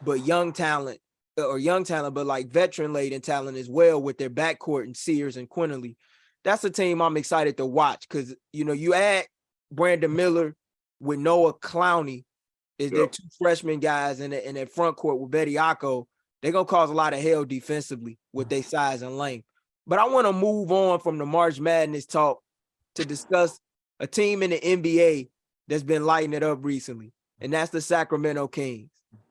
but young talent, but like veteran-laden talent as well with their backcourt and Sears and Quinley. That's a team I'm excited to watch because, you add Brandon Miller with Noah Clowney is their 2 freshman guys in their front court with Bediako. They're going to cause a lot of hell defensively with their size and length. But I want to move on from the March Madness talk to discuss a team in the NBA that's been lighting it up recently, and that's the Sacramento Kings.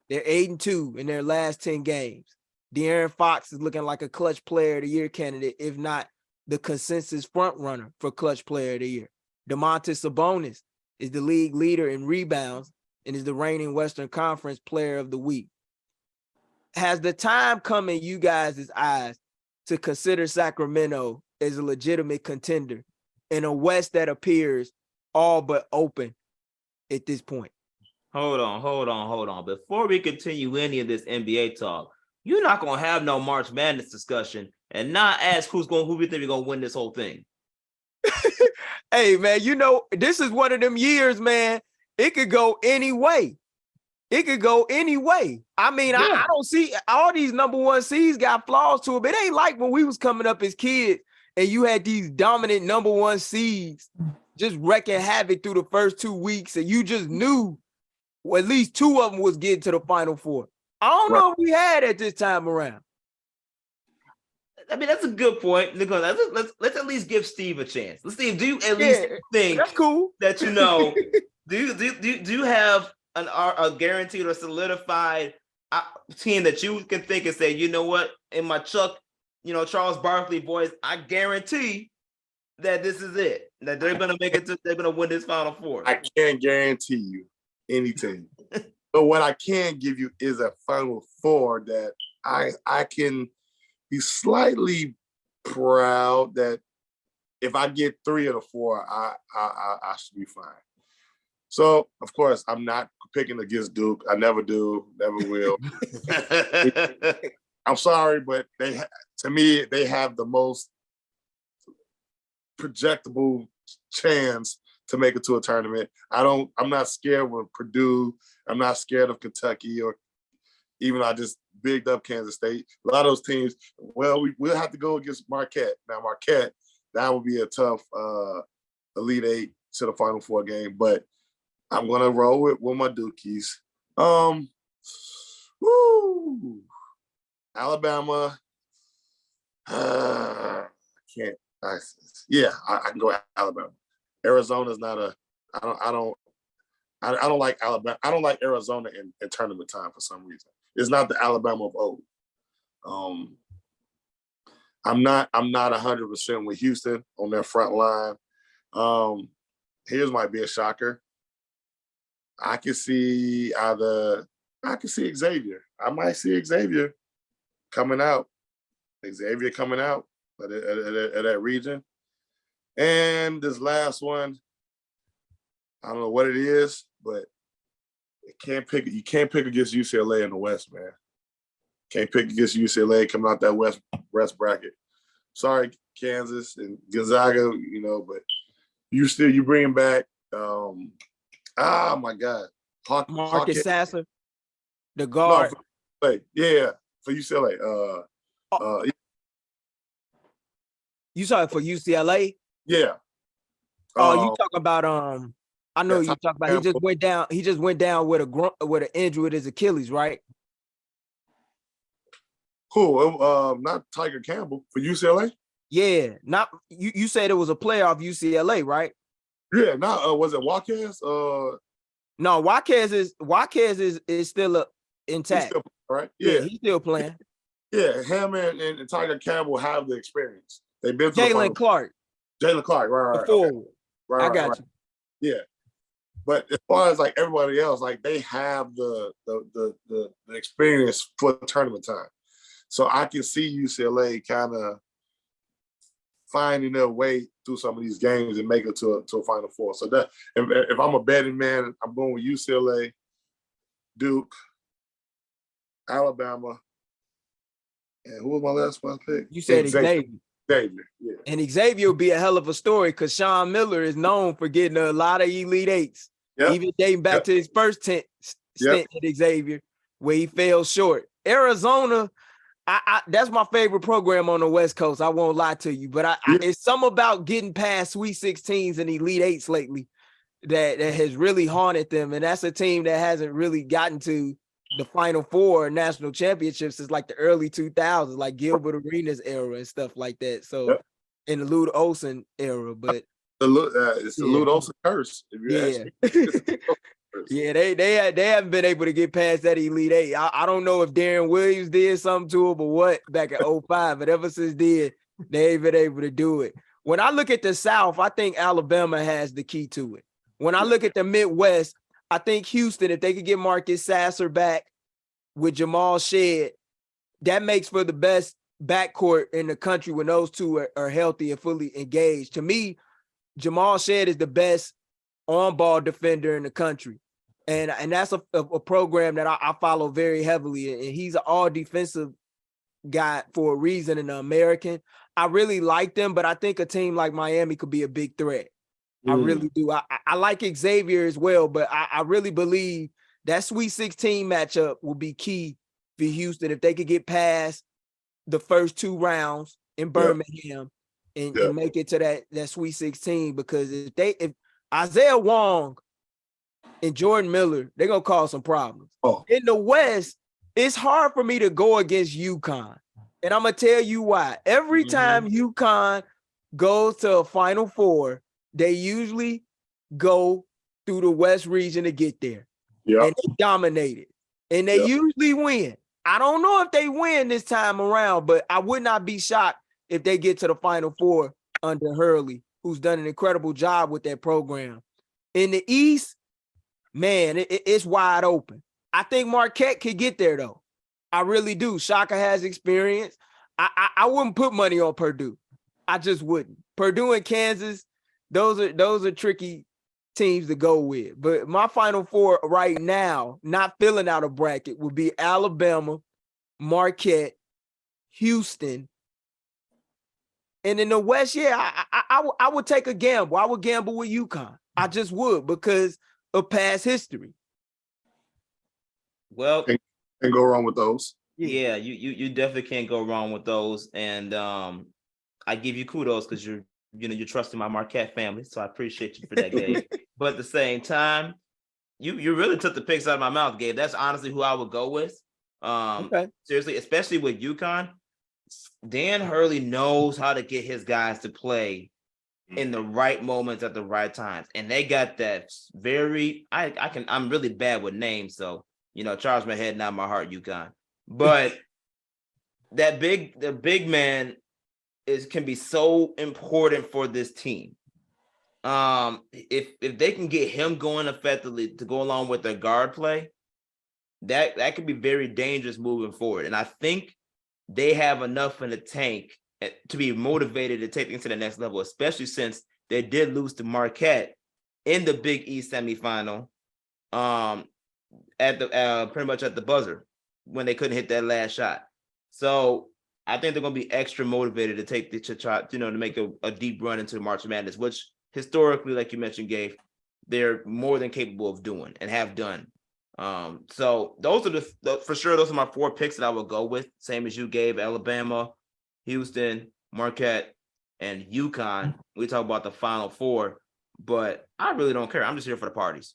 They're 8-2 in their last 10 games. De'Aaron Fox is looking like a clutch player of the year candidate, if not the consensus front runner for clutch player of the year. Domantas Sabonis is the league leader in rebounds and is the reigning Western Conference player of the week. Has the time come in you guys' eyes to consider Sacramento as a legitimate contender in a West that appears all but open at this point? Hold on. Before we continue any of this NBA talk, you're not going to have no March Madness discussion and not ask who we think we're going to win this whole thing. Hey, man, this is one of them years, man. It could go any way. I mean, yeah. I don't see all these number 1 seeds got flaws to it, but it ain't like when we was coming up as kids and you had these dominant number 1 seeds just wrecking havoc through the first 2 weeks and you just knew at least 2 of them was getting to the Final Four. I don't know if we had at this time around. I mean, that's a good point, Nicholas. Let's at least give Steve a chance. Let's see. Do you at least think that's cool that do you have a guaranteed or solidified team that you can think and say, you know what, in my Chuck, Charles Barkley voice, I guarantee that this is it, that they're gonna make it. They're gonna win this Final Four. I can't guarantee you any team, but what I can give you is a Final Four that I can be slightly proud that if I get 3 of the 4, I should be fine. So, of course, I'm not picking against Duke. I never do, never will. I'm sorry, but to me, they have the most projectable chance to make it to a tournament. I'm not scared of Purdue. I'm not scared of Kentucky, or even I just bigged up Kansas State. A lot of those teams, well, we'll have to go against Marquette. Now, Marquette, that would be a tough Elite Eight to the Final Four game, but I'm gonna roll with my Dukies. Woo! Alabama. I can't. I can go Alabama. Arizona's not a. I don't like Alabama. I don't like Arizona in tournament time for some reason. It's not the Alabama of old. I'm not 100% with Houston on their front line. Here's might be a shocker. I can see Xavier. I might see Xavier coming out. Xavier coming out at that region. And this last one, I don't know what it is, but you can't pick against UCLA in the West, man. Can't pick against UCLA coming out that West bracket. Sorry, Kansas and Gonzaga, but you bring back my God. Marcus Sasser, the guard. No, for UCLA. You saw it for UCLA? Yeah. You talk about I know you talk about. He just went down with an injury with his Achilles, right? Cool. Not Tiger Campbell for UCLA. Yeah. Not you said it was a player off UCLA, right? Yeah. Not was it Watkins? No, Watkins is still intact. Still, right? Yeah, he's still playing. Yeah, him and Tiger Campbell have the experience. They've been to Jalen Clark. Jalen Clark, right. Okay. Right. I got you. Yeah. But as far as like everybody else, like they have the experience for tournament time. So I can see UCLA kind of finding their way through some of these games and make it to a Final Four. So that if I'm a betting man, I'm going with UCLA, Duke, Alabama, and who was my last one pick? You said Xavier. Xavier, yeah. And Xavier will be a hell of a story because Sean Miller is known for getting a lot of Elite Eights. Yep. Even dating back to his first stint at Xavier, where he fell short. Arizona, I that's my favorite program on the West Coast. I won't lie to you, but it's something about getting past Sweet 16s and Elite Eights lately that has really haunted them. And that's a team that hasn't really gotten to the Final Four national championships since like the early 2000s, like Gilbert Arenas era and stuff like that. So in the Lute Olson era, but it's the Lute Olson curse. If you Yeah, they haven't been able to get past that Elite Eight. I don't know if Darren Williams did something to it, but what back in 05, but ever since then, they ain't been able to do it. When I look at the South, I think Alabama has the key to it. When I look at the Midwest, I think Houston, if they could get Marcus Sasser back with Jamal Shead, that makes for the best backcourt in the country when those two are healthy and fully engaged. To me, Jamal Shead is the best on-ball defender in the country. And that's a program that I follow very heavily. And he's an all-defensive guy for a reason in the American. I really like them, but I think a team like Miami could be a big threat. I really do. I like Xavier as well, but I really believe that Sweet 16 matchup will be key for Houston if they could get past the first 2 rounds in Birmingham and make it to that Sweet 16. Because if Isaiah Wong and Jordan Miller, they're going to cause some problems. In the West, it's hard for me to go against UConn. And I'm going to tell you why. Every time UConn goes to a Final Four, they usually go through the West region to get there. And they dominate it. And they usually win. I don't know if they win this time around, but I would not be shocked if they get to the Final Four under Hurley, who's done an incredible job with that program. In the East, man, it's wide open. I think Marquette could get there, though. I really do. Shaka has experience. I wouldn't put money on Purdue. I just wouldn't. Purdue and Kansas, those are tricky teams to go with. But my Final Four right now, not filling out a bracket, would be Alabama, Marquette, Houston. And in the West, I would take a gamble. I would gamble with UConn. I just would because of past history. Well, and go wrong with those. Yeah, you definitely can't go wrong with those. And I give you kudos because you're trusting my Marquette family. So I appreciate you for that, Gabe. But at the same time, you really took the picks out of my mouth, Gabe. That's honestly who I would go with. Okay. Seriously, especially with UConn. Dan Hurley knows how to get his guys to play in the right moments at the right times. And they got that very I'm really bad with names, so charge my head, not my heart, UConn. But the big man can be so important for this team. If they can get him going effectively to go along with their guard play, that could be very dangerous moving forward. And I think they have enough in the tank to be motivated to take things to the next level, especially since they did lose to Marquette in the Big East semifinal, at the pretty much at the buzzer when they couldn't hit that last shot. So I think they're going to be extra motivated to take to make a deep run into the March Madness, which historically, like you mentioned, Gabe, they're more than capable of doing and have done. So those are for sure. Those are my 4 picks that I would go with. Same as you gave: Alabama, Houston, Marquette, and UConn. We talk about the Final Four, but I really don't care. I'm just here for the parties.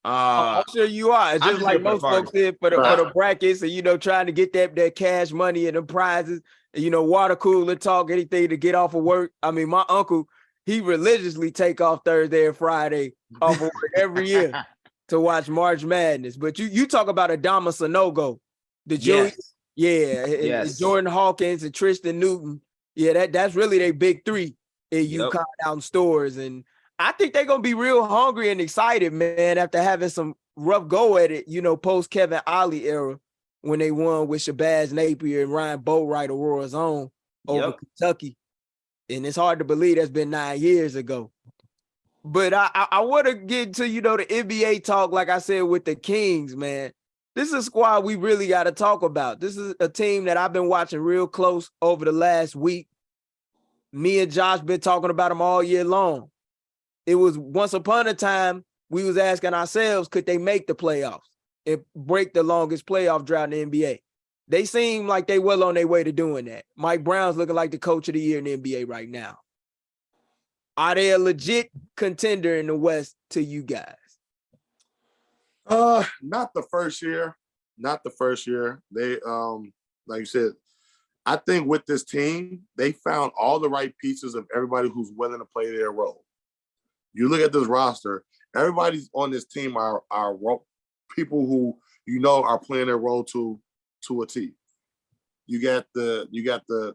I'm sure you are. It's just like most folks did for the brackets and, trying to get that cash money and the prizes, water cooler talk, anything to get off of work. I mean, my uncle, he religiously take off Thursday and Friday off of work every year to watch March Madness. But you talk about Adama Sanogo, the Julian, yes. Jordan Hawkins and Tristan Newton. Yeah, that's really their big 3 in UConn out in stores. And I think they're going to be real hungry and excited, man, after having some rough go at it, post Kevin Ollie era when they won with Shabazz Napier and Ryan Boatwright, Aurora's own, over Kentucky. And it's hard to believe that's been 9 years ago. But I want to get to, the NBA talk, like I said, with the Kings, man. This is a squad we really got to talk about. This is a team that I've been watching real close over the last week. Me and Josh been talking about them all year long. It was once upon a time we was asking ourselves, could they make the playoffs and break the longest playoff drought in the NBA? They seem like they well on their way to doing that. Mike Brown's looking like the coach of the year in the NBA right now. Are they a legit contender in the West to you guys? Not the first year. Not the first year. They, like you said, I think with this team, they found all the right pieces of everybody who's willing to play their role. You look at this roster, everybody's on this team are people who are playing their role to a T. You got the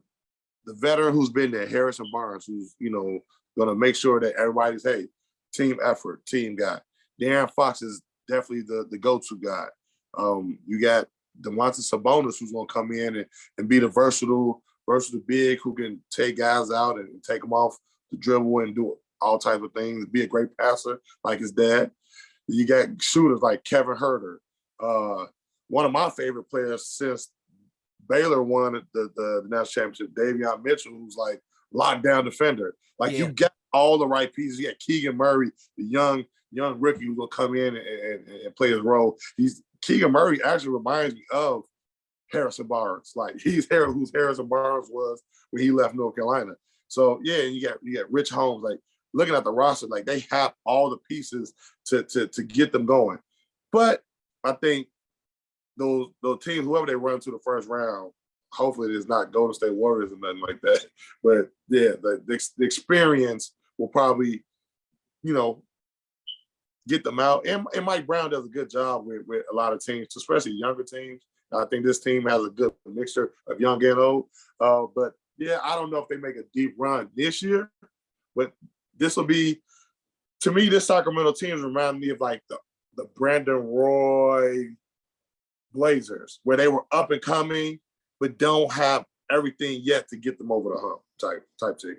veteran who's been there, Harrison Barnes, who's going to make sure that everybody's team effort, team guy. De'Aaron Fox is definitely the go-to guy. You got Domantas Sabonis, who's going to come in and be the versatile big who can take guys out and take them off the dribble and do all types of things, be a great passer like his dad. You got shooters like Kevin Huerter. One of my favorite players since Baylor won the national championship, Davion Mitchell, who's like lockdown defender. You got all the right pieces. You got Keegan Murray, the young rookie who's gonna come in and play his role. Keegan Murray actually reminds me of Harrison Barnes. Like who's Harrison Barnes was when he left North Carolina. So yeah, you got Rich Holmes. Like looking at the roster, like they have all the pieces to get them going. But I think those teams, whoever they run to the first round, hopefully it is not Golden State Warriors or nothing like that. But yeah, the experience will probably, get them out. And Mike Brown does a good job with a lot of teams, especially younger teams. I think this team has a good mixture of young and old. But yeah, I don't know if they make a deep run this year, but this will be, to me, this Sacramento team remind me of like the Brandon Roy Blazers, where they were up and coming, but don't have everything yet to get them over the hump type team.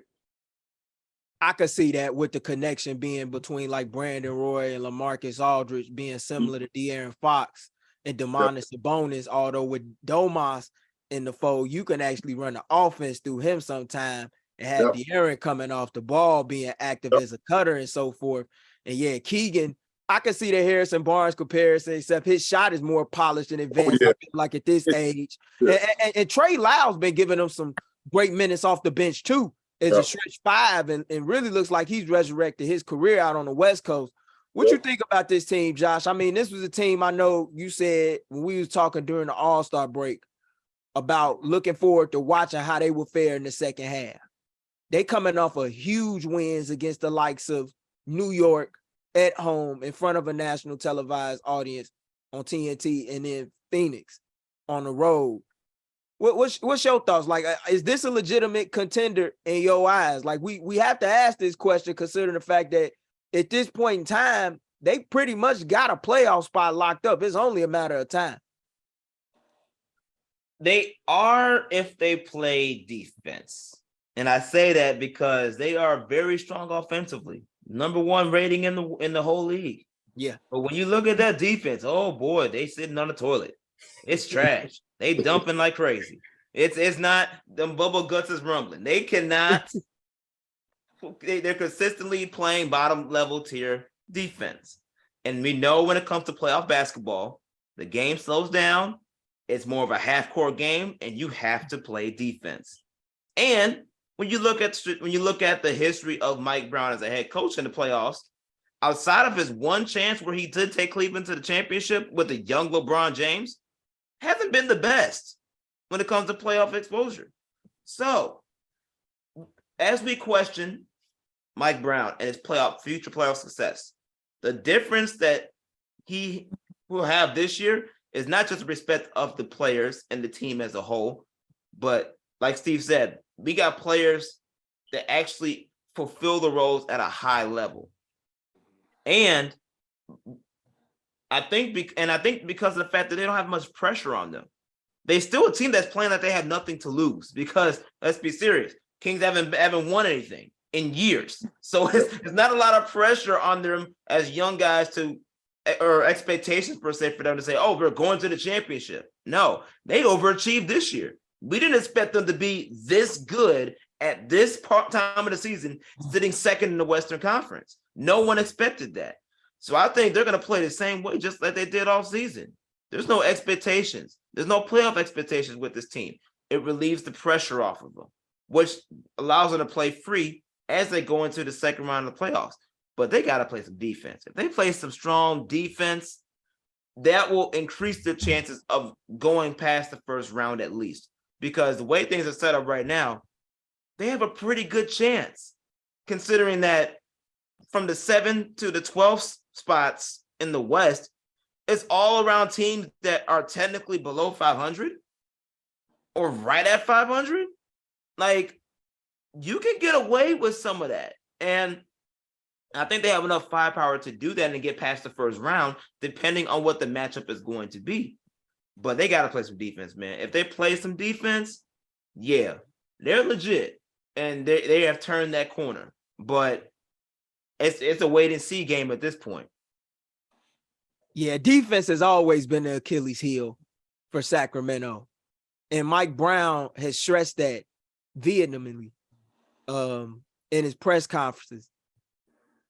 I could see that with the connection being between like Brandon Roy and LaMarcus Aldridge being similar to De'Aaron Fox and Domantas Sabonis, although with Domas in the fold, you can actually run the offense through him sometime and have De'Aaron coming off the ball, being active as a cutter and so forth. And yeah, Keegan, I can see the Harrison Barnes comparison, except his shot is more polished and advanced. I feel like at this age. And Trey Lyle's been giving him some great minutes off the bench too. As a stretch five, and really looks like he's resurrected his career out on the West Coast. What you think about this team, Josh? I mean, this was a team I know you said when we was talking during the All-Star break about looking forward to watching how they will fare in the second half. They coming off of huge wins against the likes of New York at home in front of a national televised audience on TNT, and then Phoenix on the road. What's your thoughts? Like, is this a legitimate contender in your eyes? Like, we have to ask this question considering the fact that at this point in time, they pretty much got a playoff spot locked up. It's only a matter of time. They are if they play defense. And I say that because they are very strong offensively. Number 1 rating in the whole league. Yeah. But when you look at that defense, oh boy, they sitting on the toilet. It's trash. They dumping like crazy. It's not, them bubble guts is rumbling. They cannot. They're consistently playing bottom level tier defense. And we know when it comes to playoff basketball, the game slows down. It's more of a half-court game, and you have to play defense. And when you look at the history of Mike Brown as a head coach in the playoffs, outside of his one chance where he did take Cleveland to the championship with a young LeBron James, hasn't been the best when it comes to playoff exposure. So, as we question Mike Brown and his future playoff success, the difference that he will have this year is not just the respect of the players and the team as a whole, but like Steve said, we got players that actually fulfill the roles at a high level. And I think because of the fact that they don't have much pressure on them, they still a team that's playing like they have nothing to lose. Because let's be serious, Kings haven't won anything in years, so it's not a lot of pressure on them as young guys or expectations per se for them to say, "Oh, we're going to the championship." No, they overachieved this year. We didn't expect them to be this good at this time of the season, sitting second in the Western Conference. No one expected that. So I think they're going to play the same way, just like they did all season. There's no expectations. There's no playoff expectations with this team. It relieves the pressure off of them, which allows them to play free as they go into the second round of the playoffs. But they got to play some defense. If they play some strong defense, that will increase the chances of going past the first round at least. Because the way things are set up right now, they have a pretty good chance, considering that from the 7th to the 12th spots in the West, it's all around teams that are technically below 500 or right at 500. Like, you can get away with some of that. And I think they have enough firepower to do that and get past the first round, depending on what the matchup is going to be. But they got to play some defense, man. If they play some defense, yeah, they're legit. And they have turned that corner. But it's a wait-and-see game at this point. Yeah, defense has always been the Achilles heel for Sacramento. And Mike Brown has stressed that vehemently in his press conferences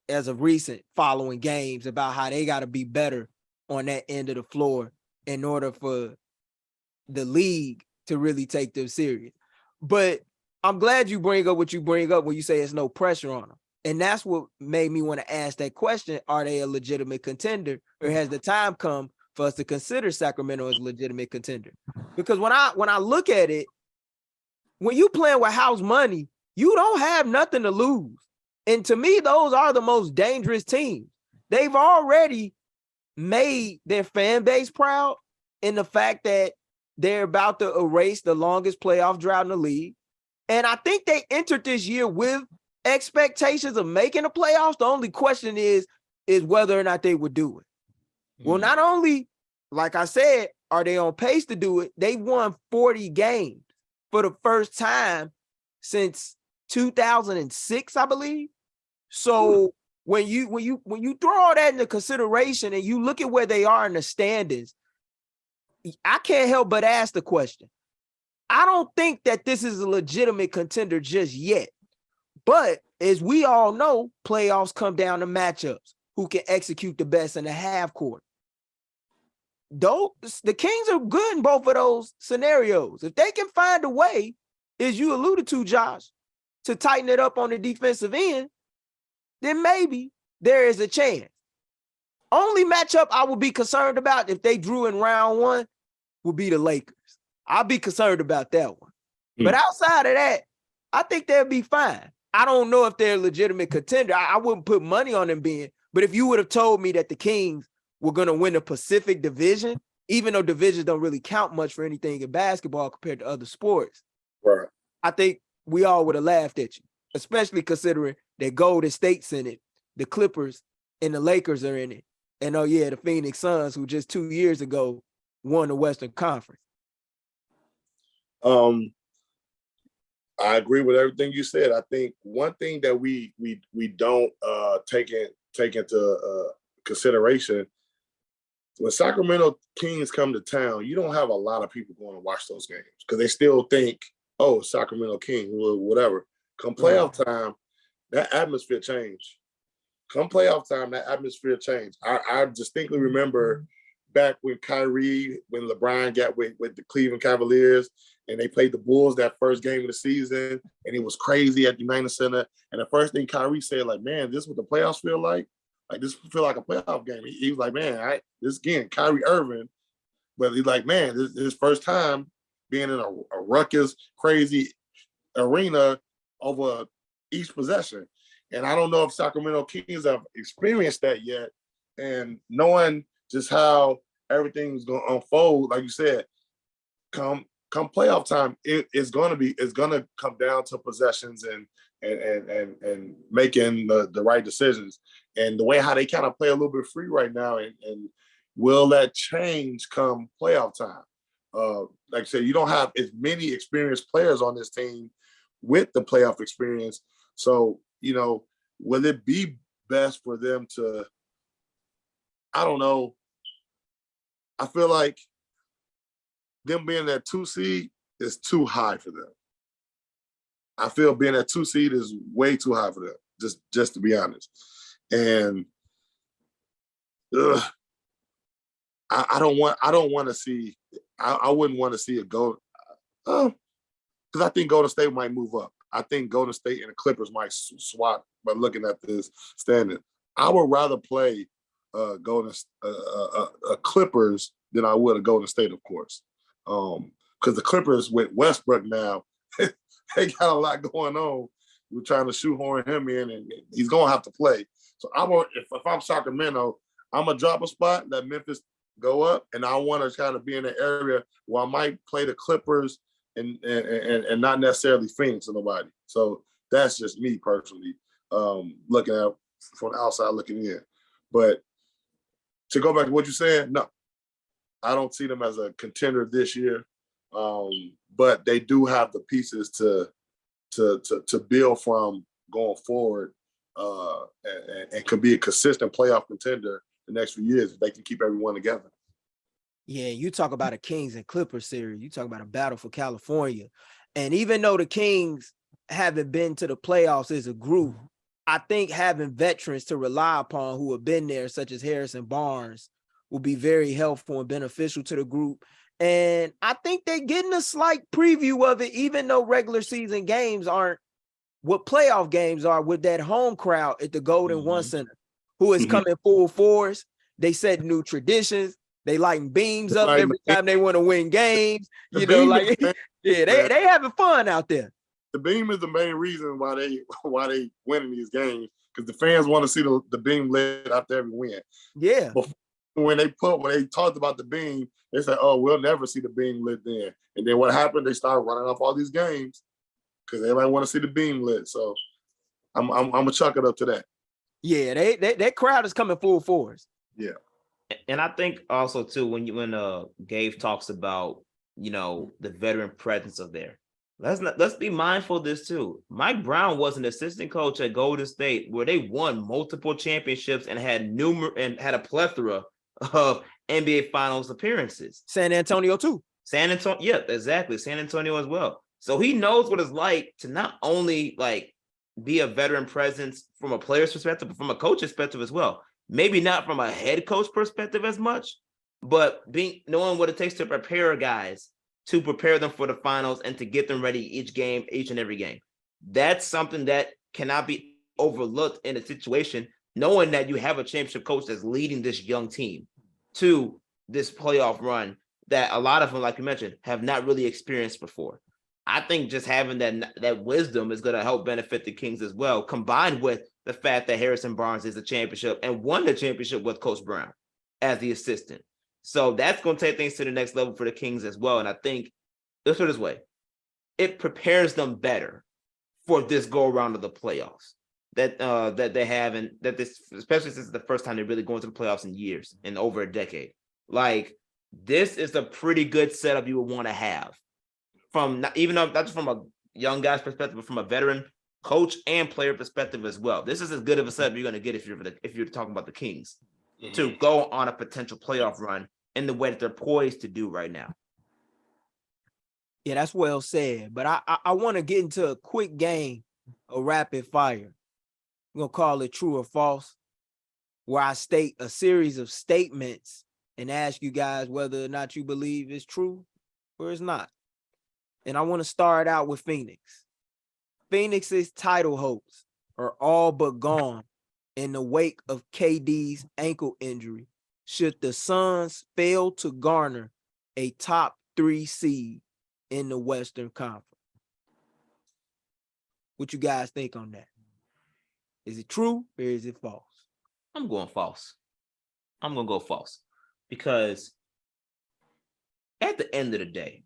as of recent following games about how they got to be better on that end of the floor in order for the league to really take them serious. But I'm glad you bring up what you bring up when you say there's no pressure on them. And that's what made me want to ask that question. Are they a legitimate contender, or has the time come for us to consider Sacramento as a legitimate contender? Because when I look at it, when you playing with house money, you don't have nothing to lose. And to me, those are the most dangerous teams. They've already made their fan base proud in the fact that they're about to erase the longest playoff drought in the league. And I think they entered this year with expectations of making the playoffs. The only question is whether or not they would do it. Well, not only, like I said, are they on pace to do it, they won 40 games for the first time since 2006, I believe. So when you throw all that into consideration and you look at where they are in the standings, I can't help but ask the question. I don't think that this is a legitimate contender just yet. But as we all know, playoffs come down to matchups. Who can execute the best in the half court? Though the Kings are good in both of those scenarios. If they can find a way, as you alluded to, Josh, to tighten it up on the defensive end, then maybe there is a chance. Only matchup I would be concerned about if they drew in round one would be the Lakers. I'll be concerned about that one. But outside of that, I think they'll be fine. I don't know if they're a legitimate contender. I wouldn't put money on them being, but if you would have told me that the Kings were going to win the Pacific Division, even though divisions don't really count much for anything in basketball compared to other sports, Right. I think we all would have laughed at you, especially considering that Golden State's in it, the Clippers and the Lakers are in it. And oh yeah, the Phoenix Suns, who just 2 years ago won the Western Conference. I agree with everything you said. I think one thing that we don't take into consideration, when Sacramento Kings come to town, you don't have a lot of people going to watch those games because they still think, oh, Sacramento Kings, whatever. Come playoff time, that atmosphere changed. Come playoff time, that atmosphere changed. I distinctly remember back when Kyrie, when LeBron got with the Cleveland Cavaliers and they played the Bulls that first game of the season, and it was crazy at the United Center. And the first thing Kyrie said, like, man, this is what the playoffs feel like? Like, this feel like a playoff game. He was like, man, this again, Kyrie Irving, but he's like, man, this is his first time being in a ruckus, crazy arena over each possession. And I don't know if Sacramento Kings have experienced that yet. And knowing just how everything's going to unfold, like you said, come playoff time, it's going to come down to possessions and making the right decisions. And the way how they kind of play a little bit free right now, and will that change come playoff time? Like I said, you don't have as many experienced players on this team with the playoff experience. So, will it be best for them to, I don't know. I feel like them being that 2 seed is too high for them. I feel being that 2 seed is way too high for them, just to be honest. And I don't want to see. I wouldn't want to see it go, because I think Golden State might move up. I think Golden State and the Clippers might swap by looking at this standing. I would rather play Clippers than I would a Golden State, of course. Because the Clippers with Westbrook now, they got a lot going on. We're trying to shoehorn him in, and he's going to have to play. So if I'm Sacramento, I'm going to drop a spot, let Memphis go up, and I want to kind of be in an area where I might play the Clippers and not necessarily Phoenix or nobody. So that's just me personally, looking at from the outside looking in. But to go back to what you said, no, I don't see them as a contender this year. But they do have the pieces to build from going forward, and could be a consistent playoff contender the next few years if they can keep everyone together. Yeah, you talk about a Kings and Clippers series. You talk about a battle for California. And even though the Kings haven't been to the playoffs as a group, I think having veterans to rely upon who have been there, such as Harrison Barnes, will be very helpful and beneficial to the group. And I think they're getting a slight preview of it, even though regular season games aren't what playoff games are, with that home crowd at the Golden One Center, who is coming full force. They set new traditions. They lighting beams up every time they want to win games. They having fun out there. The beam is the main reason why they winning these games, because the fans want to see the beam lit after every win. Yeah. When they talked about the beam, they said, "Oh, we'll never see the beam lit then." And then what happened? They started running off all these games because everybody want to see the beam lit. So I'm gonna chalk it up to that. Yeah, that crowd is coming full force. Yeah. And I think also too, when Gabe talks about, the veteran presence of there, let's be mindful of this too. Mike Brown was an assistant coach at Golden State where they won multiple championships and had a plethora of NBA Finals appearances. San Antonio too. San Antonio, yeah, exactly. San Antonio as well. So he knows what it's like to not only like be a veteran presence from a player's perspective, but from a coach's perspective as well. Maybe not from a head coach perspective as much, but knowing what it takes to prepare guys, to prepare them for the finals and to get them ready each and every game. That's something that cannot be overlooked in a situation, knowing that you have a championship coach that's leading this young team to this playoff run that a lot of them, like you mentioned, have not really experienced before. I think just having that wisdom is going to help benefit the Kings as well, combined with the fact that Harrison Barnes is a championship and won the championship with Coach Brown as the assistant. So that's going to take things to the next level for the Kings as well. And I think, let's put it this way, it prepares them better for this go around of the playoffs that they have, and that this, especially since it's the first time they're really going to the playoffs in years, in over a decade. Like, this is a pretty good setup you would want to have from not just from a young guy's perspective, but from a veteran coach and player perspective as well. This is as good of a setup you're going to get if you're talking about the Kings to go on a potential playoff run in the way that they're poised to do right now. Yeah, that's well said. But I want to get into a quick game of rapid fire. We're going to call it true or false, where I state a series of statements and ask you guys whether or not you believe it's true or it's not. And I want to start out with Phoenix. Phoenix's title hopes are all but gone in the wake of KD's ankle injury, should the Suns fail to garner a top 3 seed in the Western Conference. What you guys think on that? Is it true or is it false? I'm going false. I'm going to go false because at the end of the day,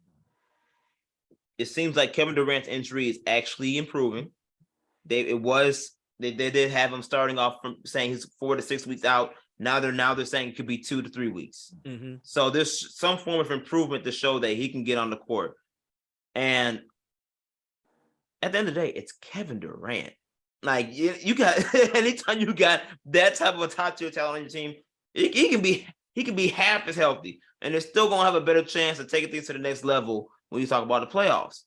it seems like Kevin Durant's injury is actually improving. They did have him starting off from saying he's 4 to 6 weeks out. Now they're saying it could be 2 to 3 weeks. Mm-hmm. So there's some form of improvement to show that he can get on the court. And at the end of the day, it's Kevin Durant. Like, you got anytime you got that type of a top tier talent on your team, he can be half as healthy, and they're still gonna have a better chance of taking things to the next level when you talk about the playoffs.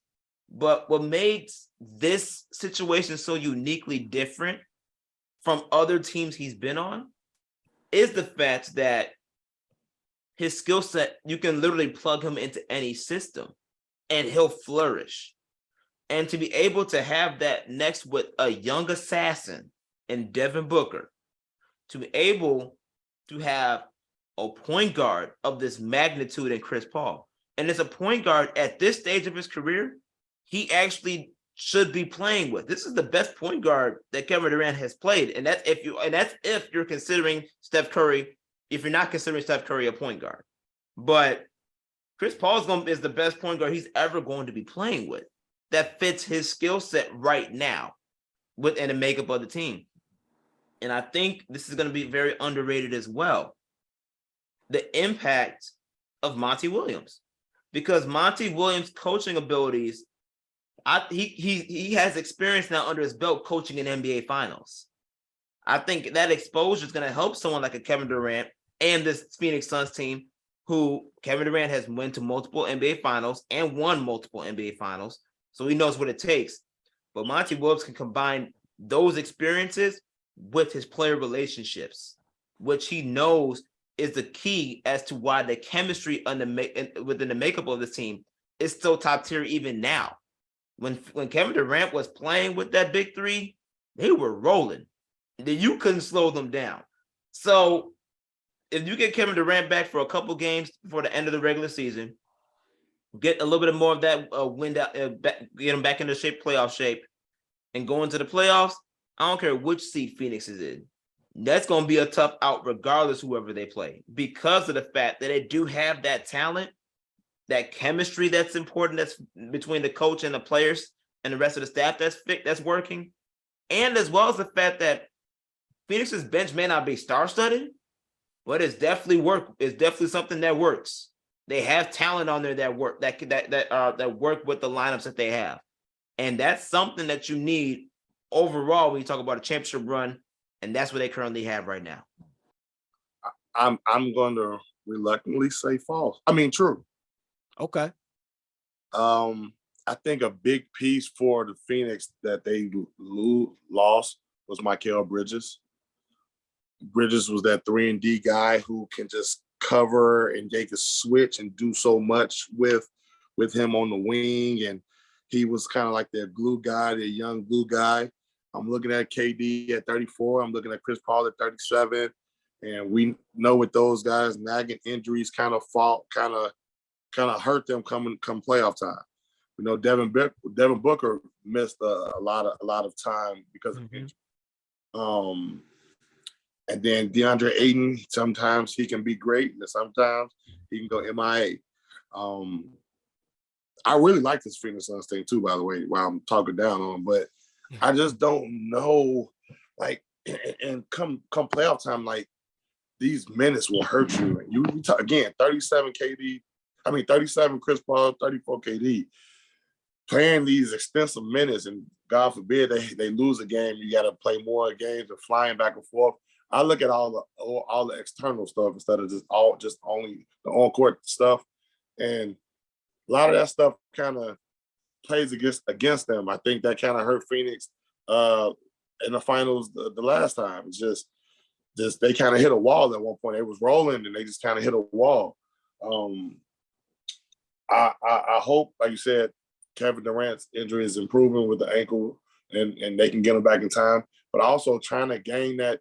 But what makes this situation so uniquely different from other teams he's been on is the fact that his skill set, you can literally plug him into any system and he'll flourish. And to be able to have that next with a young assassin in Devin Booker, to be able to have a point guard of this magnitude in Chris Paul. And as a point guard at this stage of his career, he actually should be playing with. This is the best point guard that Kevin Durant has played. And that's if you're considering Steph Curry, if you're not considering Steph Curry a point guard. But Chris Paul is the best point guard he's ever going to be playing with. That fits his skill set right now within the makeup of the team. And I think this is going to be very underrated as well. The impact of Monty Williams. Because Monty Williams' coaching abilities, he has experience now under his belt coaching in NBA Finals. I think that exposure is going to help someone like a Kevin Durant and this Phoenix Suns team, who Kevin Durant has went to multiple NBA Finals and won multiple NBA Finals. So he knows what it takes. But Monty Williams can combine those experiences with his player relationships, which he knows is the key as to why the chemistry within the makeup of the team is still top tier even now. When Kevin Durant was playing with that big three, they were rolling. You couldn't slow them down. So if you get Kevin Durant back for a couple games before the end of the regular season, get a little bit more of that wind out, get him back into playoff shape, and go into the playoffs, I don't care which seed Phoenix is in. That's going to be a tough out regardless whoever they play, because of the fact that they do have that talent, that chemistry that's important, that's between the coach and the players and the rest of the staff that's working, and as well as the fact that Phoenix's bench may not be star-studded, but it's definitely something that works. They have talent on there that work that work with the lineups that they have, and that's something that you need overall when you talk about a championship run, and that's what they currently have right now. I'm going to reluctantly say false. I mean, true. Okay. I think a big piece for the Phoenix that they lost was Mikal Bridges. Bridges was that 3-and-D guy who can just cover, and they could switch and do so much with him on the wing. And he was kind of like their glue guy, their young glue guy. I'm looking at KD at 34. I'm looking at Chris Paul at 37. And we know with those guys, nagging injuries kind of hurt them come playoff time. We know Devin Booker missed a lot of time because of injury. And then DeAndre Ayton, sometimes he can be great, and sometimes he can go MIA. I really like this Phoenix Suns thing too, by the way, while I'm talking down on them, but I just don't know, like, and come playoff time, like, these minutes will hurt you. And you talk, again, 37 Chris Paul, 34 KD, playing these extensive minutes, and God forbid they lose a game, you got to play more games and flying back and forth. I look at all the external stuff instead of just only the on-court stuff. And a lot of that stuff kind of plays against them. I think that kind of hurt Phoenix in the finals the last time. It's just they kind of hit a wall at one point. It was rolling, and they just kind of hit a wall. I hope, like you said, Kevin Durant's injury is improving with the ankle, and they can get him back in time. But also trying to gain that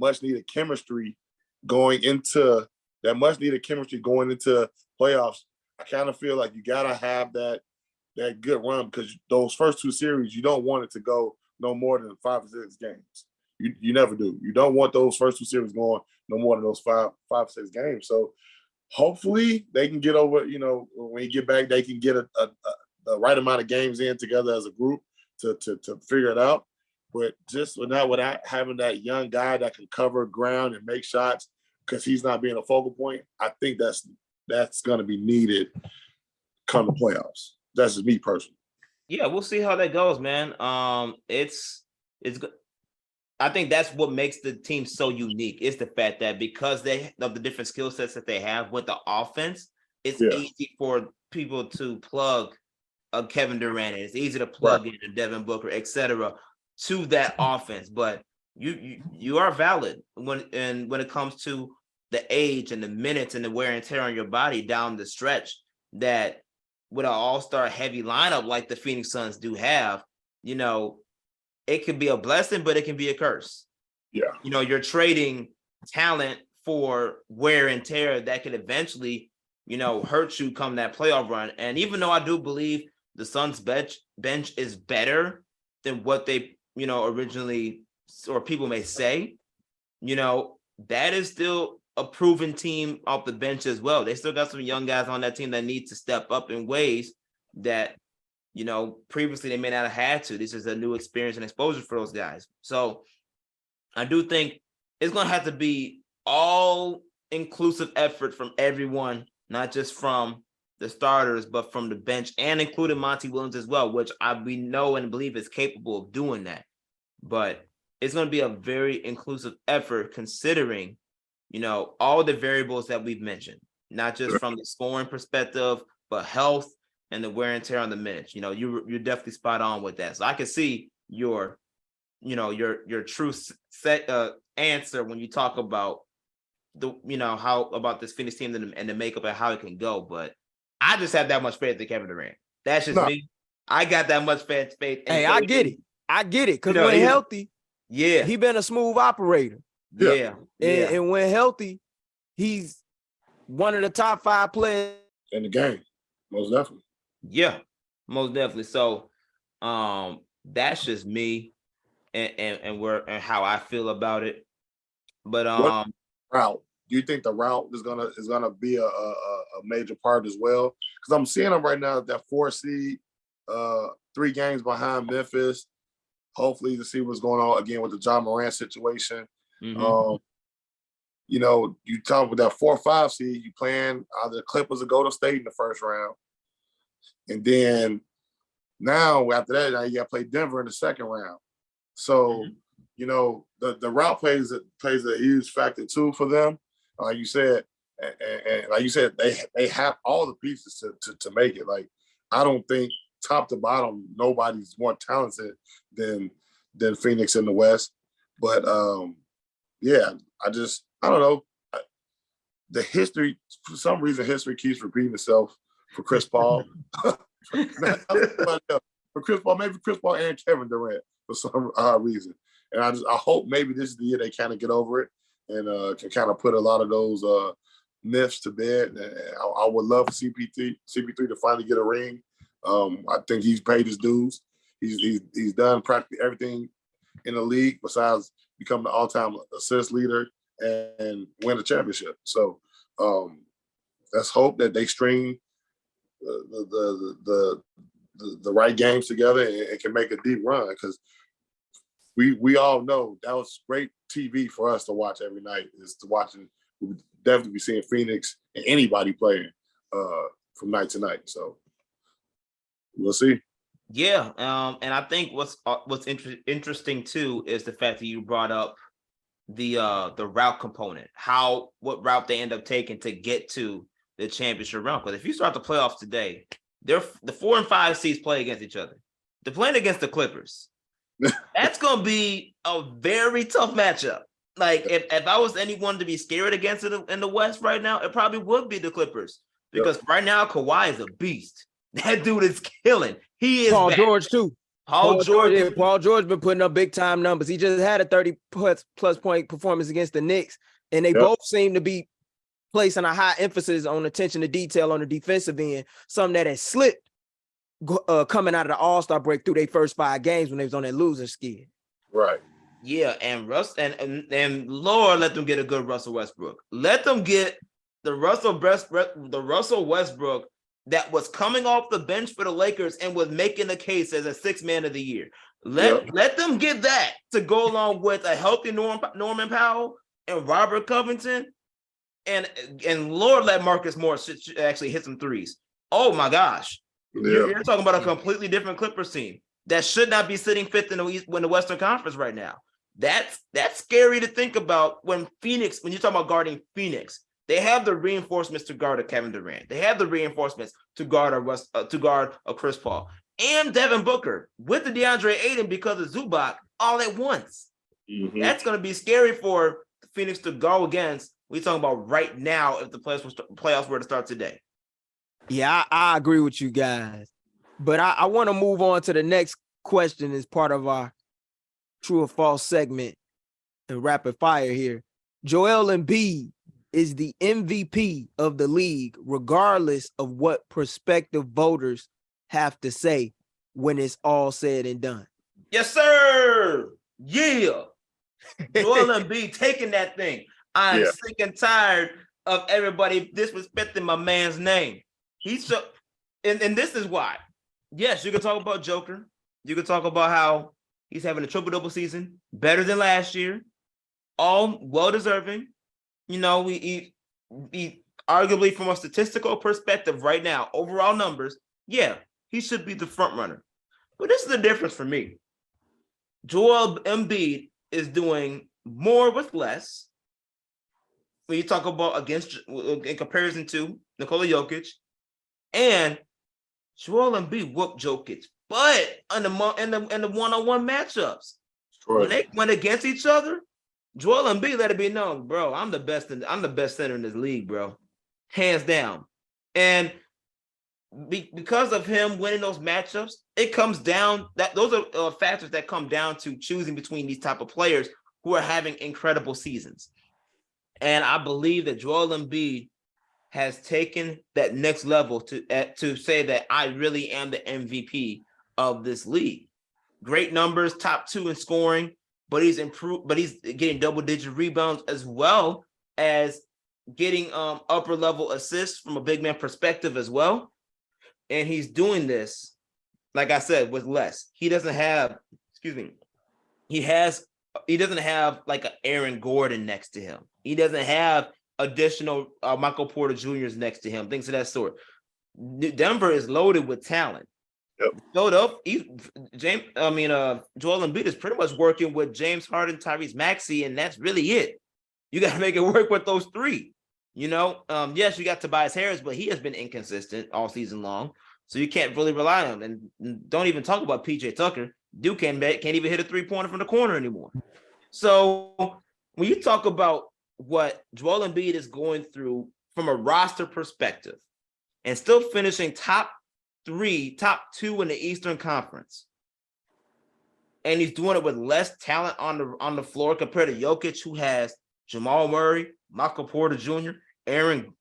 much needed chemistry going into playoffs. I kind of feel like you gotta have that good run, because those first two series, you don't want it to go no more than 5 or 6 games. You never do. You don't want those first two series going no more than those 5 or 6 games. So hopefully they can get over, when you get back, they can get the right amount of games in together as a group to figure it out. But just without having that young guy that can cover ground and make shots, because he's not being a focal point, I think that's going to be needed come the playoffs. That's just me personally. Yeah, we'll see how that goes, man. It's I think that's what makes the team so unique, is the fact that because of the different skill sets that they have with the offense, it's easy for people to plug a Kevin Durant. It's easy to plug in a Devin Booker, etc., to that offense. But you are valid when it comes to the age and the minutes and the wear and tear on your body down the stretch, that with an all-star heavy lineup like the Phoenix Suns do have, it can be a blessing, but it can be a curse. Yeah. You're trading talent for wear and tear that could eventually, hurt you come that playoff run. And even though I do believe the Suns bench is better than what they, originally, or people may say, that is still a proven team off the bench as well. They still got some young guys on that team that need to step up in ways that, previously they may not have had to. This is a new experience and exposure for those guys. So I do think it's going to have to be all inclusive effort from everyone, not just from the starters, but from the bench, and including Monty Williams as well, which we know and believe is capable of doing that. But it's going to be a very inclusive effort, considering, all the variables that we've mentioned, not just from the scoring perspective, but health and the wear and tear on the minutes. You're definitely spot on with that. So I can see your true answer when you talk about how about this Phoenix team and the makeup and how it can go. But I just have that much faith in Kevin Durant. That's just me. I got that much faith. Hey, I get it. Because when healthy, he been a smooth operator. Yeah. And when healthy, he's one of the top 5 players in the game. Most definitely. Yeah, most definitely. So that's just me and how I feel about it. But what route? Do you think the route is gonna be a major part as well? Because I'm seeing them right now at that 4 seed, 3 games behind Memphis. Hopefully to see what's going on again with the John Morant situation. you know, you talk with that 4 or 5 seed, you playing either the Clippers or Golden State in the first round. And then now after that, now you got to play Denver in the second round. So, you know, the route plays a huge factor too for them. Like you said, and like you said, they have all the pieces to make it. Like, I don't think top to bottom, nobody's more talented than Phoenix in the West. But yeah, I don't know. The history, for some reason, history keeps repeating itself for Chris Paul. For Chris Paul, maybe Chris Paul and Kevin Durant for some reason. And I hope maybe this is the year they kind of get over it and can kind of put a lot of those myths to bed. And I would love for CP3 to finally get a ring. I think he's paid his dues. He's done practically everything in the league besides become the all-time assist leader and win a championship. So let's hope that they string the right games together and can make a deep run, because we all know that was great TV for us to watch every night. Is to watching, we would definitely be seeing Phoenix and anybody playing from night to night. So we'll see. Yeah, and I think what's interesting too is the fact that you brought up the route component, what route they end up taking to get to the championship round. Because if you start the playoffs today, the 4 and 5 seeds play against each other. They're playing against the Clippers. That's going to be a very tough matchup. Like, if I was anyone to be scared against it in the West right now, it probably would be the Clippers. Because right now, Kawhi is a beast. That dude is killing. He is Paul back. George too. Paul George. Yeah, Paul George been putting up big time numbers. He just had a 30+ point performance against the Knicks, and they both seem to be placing a high emphasis on attention to detail on the defensive end, something that has slipped coming out of the All-Star break through their first 5 games when they was on that losing skid. Right. Yeah, and Lord, let them get a good Russell Westbrook. Let them get the Russell Westbrook that was coming off the bench for the Lakers and was making the case as a 6th man of the year. Let them get that to go along with a healthy Norman Powell and Robert Covington, and Lord, let Marcus Morris actually hit some threes. Oh my gosh. You're talking about a completely different Clippers team that should not be sitting 5th in the Western Conference right now. That's scary to think about when you're talking about guarding Phoenix. They have the reinforcements to guard a Kevin Durant. They have the reinforcements to guard a Chris Paul and Devin Booker with the DeAndre Ayton because of Zubac all at once. Mm-hmm. That's going to be scary for Phoenix to go against. We're talking about right now if the playoffs were to start today. Yeah, I agree with you guys. But I want to move on to the next question as part of our true or false segment and rapid fire here. Joel Embiid is the MVP of the league, regardless of what prospective voters have to say when it's all said and done. Yes, sir. Yeah. Joel Embiid taking that thing. I'm sick and tired of everybody disrespecting my man's name. And this is why. Yes, you can talk about Joker. You can talk about how he's having a triple-double season, better than last year, all well-deserving. You know, we arguably from a statistical perspective right now, overall numbers, he should be the front runner. But this is the difference for me. Joel Embiid is doing more with less. When you talk about in comparison to Nikola Jokic, and Joel Embiid whooped Jokic, but in the one-on-one matchups, when they went against each other, Joel Embiid let it be known, bro, I'm the best center in this league, bro, hands down. And because of him winning those matchups, it comes down that those are factors that come down to choosing between these type of players who are having incredible seasons. And I believe that Joel Embiid has taken that next level to say that I really am the MVP of this league. Great numbers, top 2 in scoring, but he's improved, but he's getting double-digit rebounds as well as getting upper level assists from a big man perspective as well. And he's doing this, like I said, with less. He doesn't have, he has like an Aaron Gordon next to him. He doesn't have additional Michael Porter Jr.'s next to him, things of that sort. Denver is loaded with talent. Yep. Joel Embiid is pretty much working with James Harden, Tyrese Maxey, and that's really it. You got to make it work with those three. Yes, you got Tobias Harris, but he has been inconsistent all season long, so you can't really rely on him. And don't even talk about PJ Tucker. Duke can't even hit a 3-pointer from the corner anymore. So when you talk about what Joel Embiid is going through from a roster perspective, and still finishing top 2 in the Eastern Conference, and he's doing it with less talent on the floor compared to Jokic, who has Jamal Murray, Michael Porter Jr., Aaron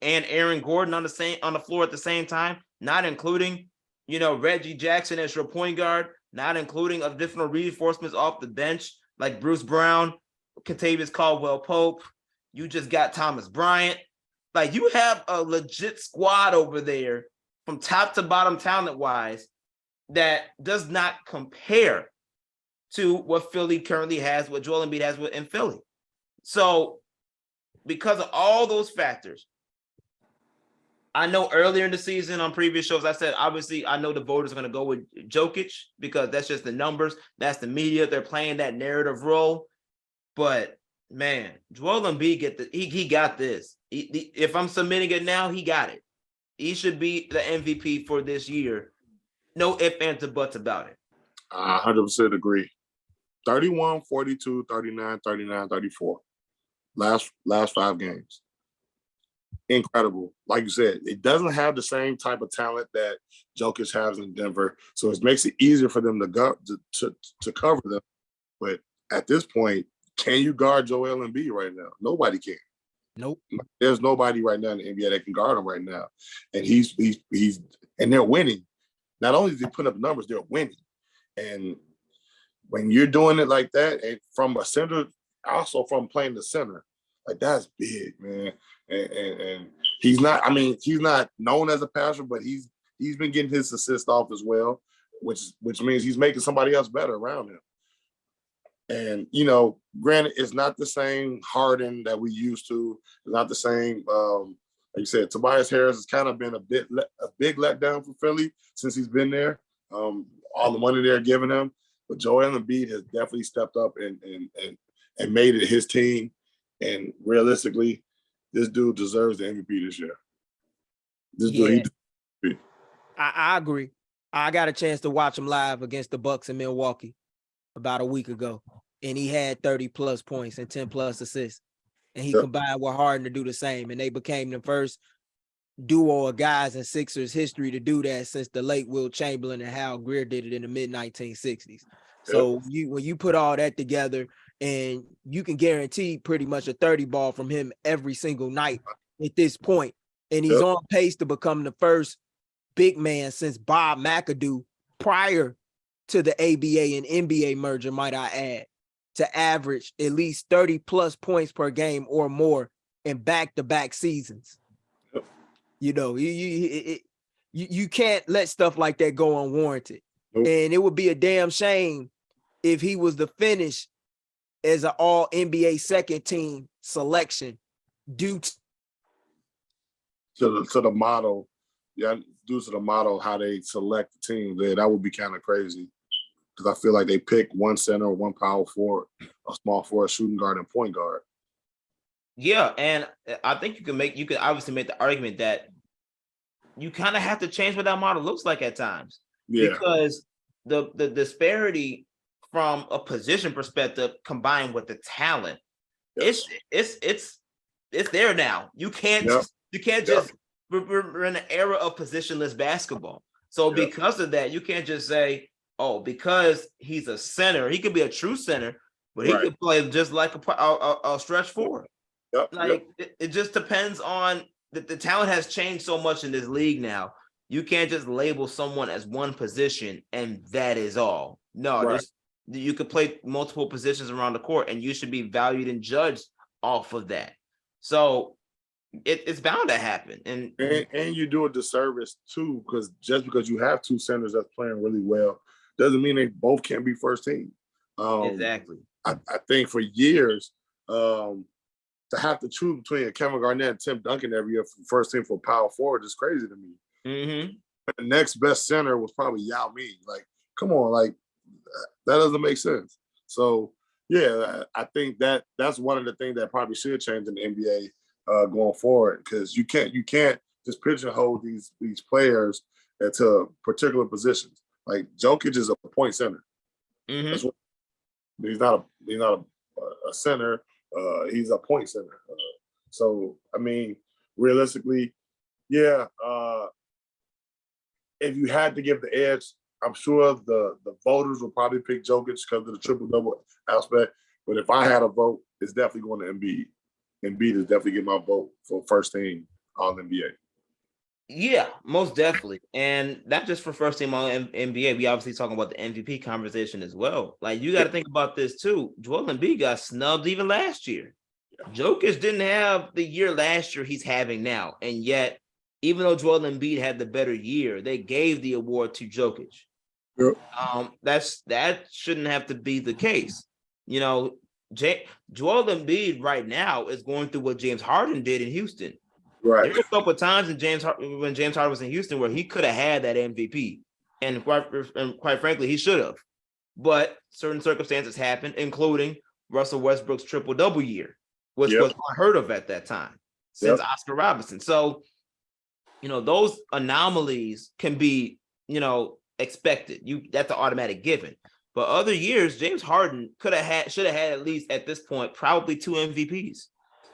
Gordon on the floor at the same time, not including Reggie Jackson as your point guard, not including additional reinforcements off the bench like Bruce Brown, Kentavious Caldwell-Pope. You just got Thomas Bryant. Like, you have a legit squad over there from top to bottom talent-wise that does not compare to what Philly currently has, what Joel Embiid has in Philly. So because of all those factors, I know earlier in the season on previous shows, I said, obviously, I know the voters are going to go with Jokic because that's just the numbers. That's the media. They're playing that narrative role. But, man, Joel Embiid, he got this. If I'm submitting it now, he got it. He should be the MVP for this year. No ifs, ands, or buts about it. I 100% agree. 31, 42, 39, 39, 34. Last 5 games. Incredible. Like you said, it doesn't have the same type of talent that Jokic has in Denver, so it makes it easier for them to cover them. But at this point, can you guard Joel Embiid right now? Nobody can. Nope. There's nobody right now in the NBA that can guard him right now, and he's and they're winning. Not only do they put up numbers, they're winning. And when you're doing it like that, and from a center, also from playing the center, like, that's big, man. And he's not known as a passer, but he's been getting his assist off as well, which means he's making somebody else better around him. And, granted, it's not the same Harden that we used to. It's not the same. Like you said, Tobias Harris has kind of been a big letdown for Philly since he's been there. All the money they're giving him, but Joel Embiid has definitely stepped up and made it his team. And realistically, this dude deserves the MVP this year. I agree. I got a chance to watch him live against the Bucks in Milwaukee about a week ago, and he had 30-plus points and 10-plus assists. And he combined with Harden to do the same, and they became the first duo of guys in Sixers history to do that since the late Wilt Chamberlain and Hal Greer did it in the mid-1960s. So when you put all that together, and you can guarantee pretty much a 30 ball from him every single night at this point, and he's on pace to become the first big man since Bob McAdoo prior to the ABA and NBA merger, might I add, to average at least 30-plus points per game or more in back-to-back seasons. You can't let stuff like that go unwarranted. Nope. And it would be a damn shame if he was to finish as an all NBA second team selection due to the model. Yeah, due to the model, how they select the team there, that would be kind of crazy. Because I feel like they pick one center, one power forward, a small forward, shooting guard, and point guard. Yeah, and I think you can obviously make the argument that you kind of have to change what that model looks like at times. Yeah. Because the disparity from a position perspective combined with the talent, it's there now. You can't just we're in an era of positionless basketball. So because of that, you can't just say, oh, because he's a center, he could be a true center, but he could play just like a stretch forward. It just depends on the talent has changed so much in this league now. You can't just label someone as one position and that is all. No, you could play multiple positions around the court and you should be valued and judged off of that. So it's bound to happen. And you do a disservice too, because just because you have two centers that's playing really well doesn't mean they both can't be first team. Exactly. I think for years, to have to choose between a Kevin Garnett and Tim Duncan every year for the first team for power forward is crazy to me. Mm-hmm. The next best center was probably Yao Ming. Like, come on, like that doesn't make sense. So yeah, I think that's one of the things that probably should change in the NBA going forward, because you can't just pigeonhole these players into particular positions. Like Jokic is a point center. Mm-hmm. That's what, he's not a center. He's a point center. So I mean, realistically, yeah. If you had to give the edge, I'm sure the voters will probably pick Jokic because of the triple-double aspect. But if I had a vote, it's definitely going to Embiid. Embiid is definitely getting my vote for first team All-NBA. Yeah, most definitely. And not just for first team All NBA. We obviously talking about the MVP conversation as well. Like, you got to think about this too. Joel Embiid got snubbed even last year. Jokic didn't have the year last year he's having now. And yet, even though Joel Embiid had the better year, they gave the award to Jokic. Yep. That shouldn't have to be the case. You know, Joel Embiid right now is going through what James Harden did in Houston. Right. There were a couple of times when James Harden was in Houston where he could have had that MVP, and quite frankly, he should have. But certain circumstances happened, including Russell Westbrook's triple-double year, which was unheard of at that time since Oscar Robertson. So, you know, those anomalies can be, you know, expected. That's an automatic given. But other years, James Harden should have had at least at this point probably 2 MVPs,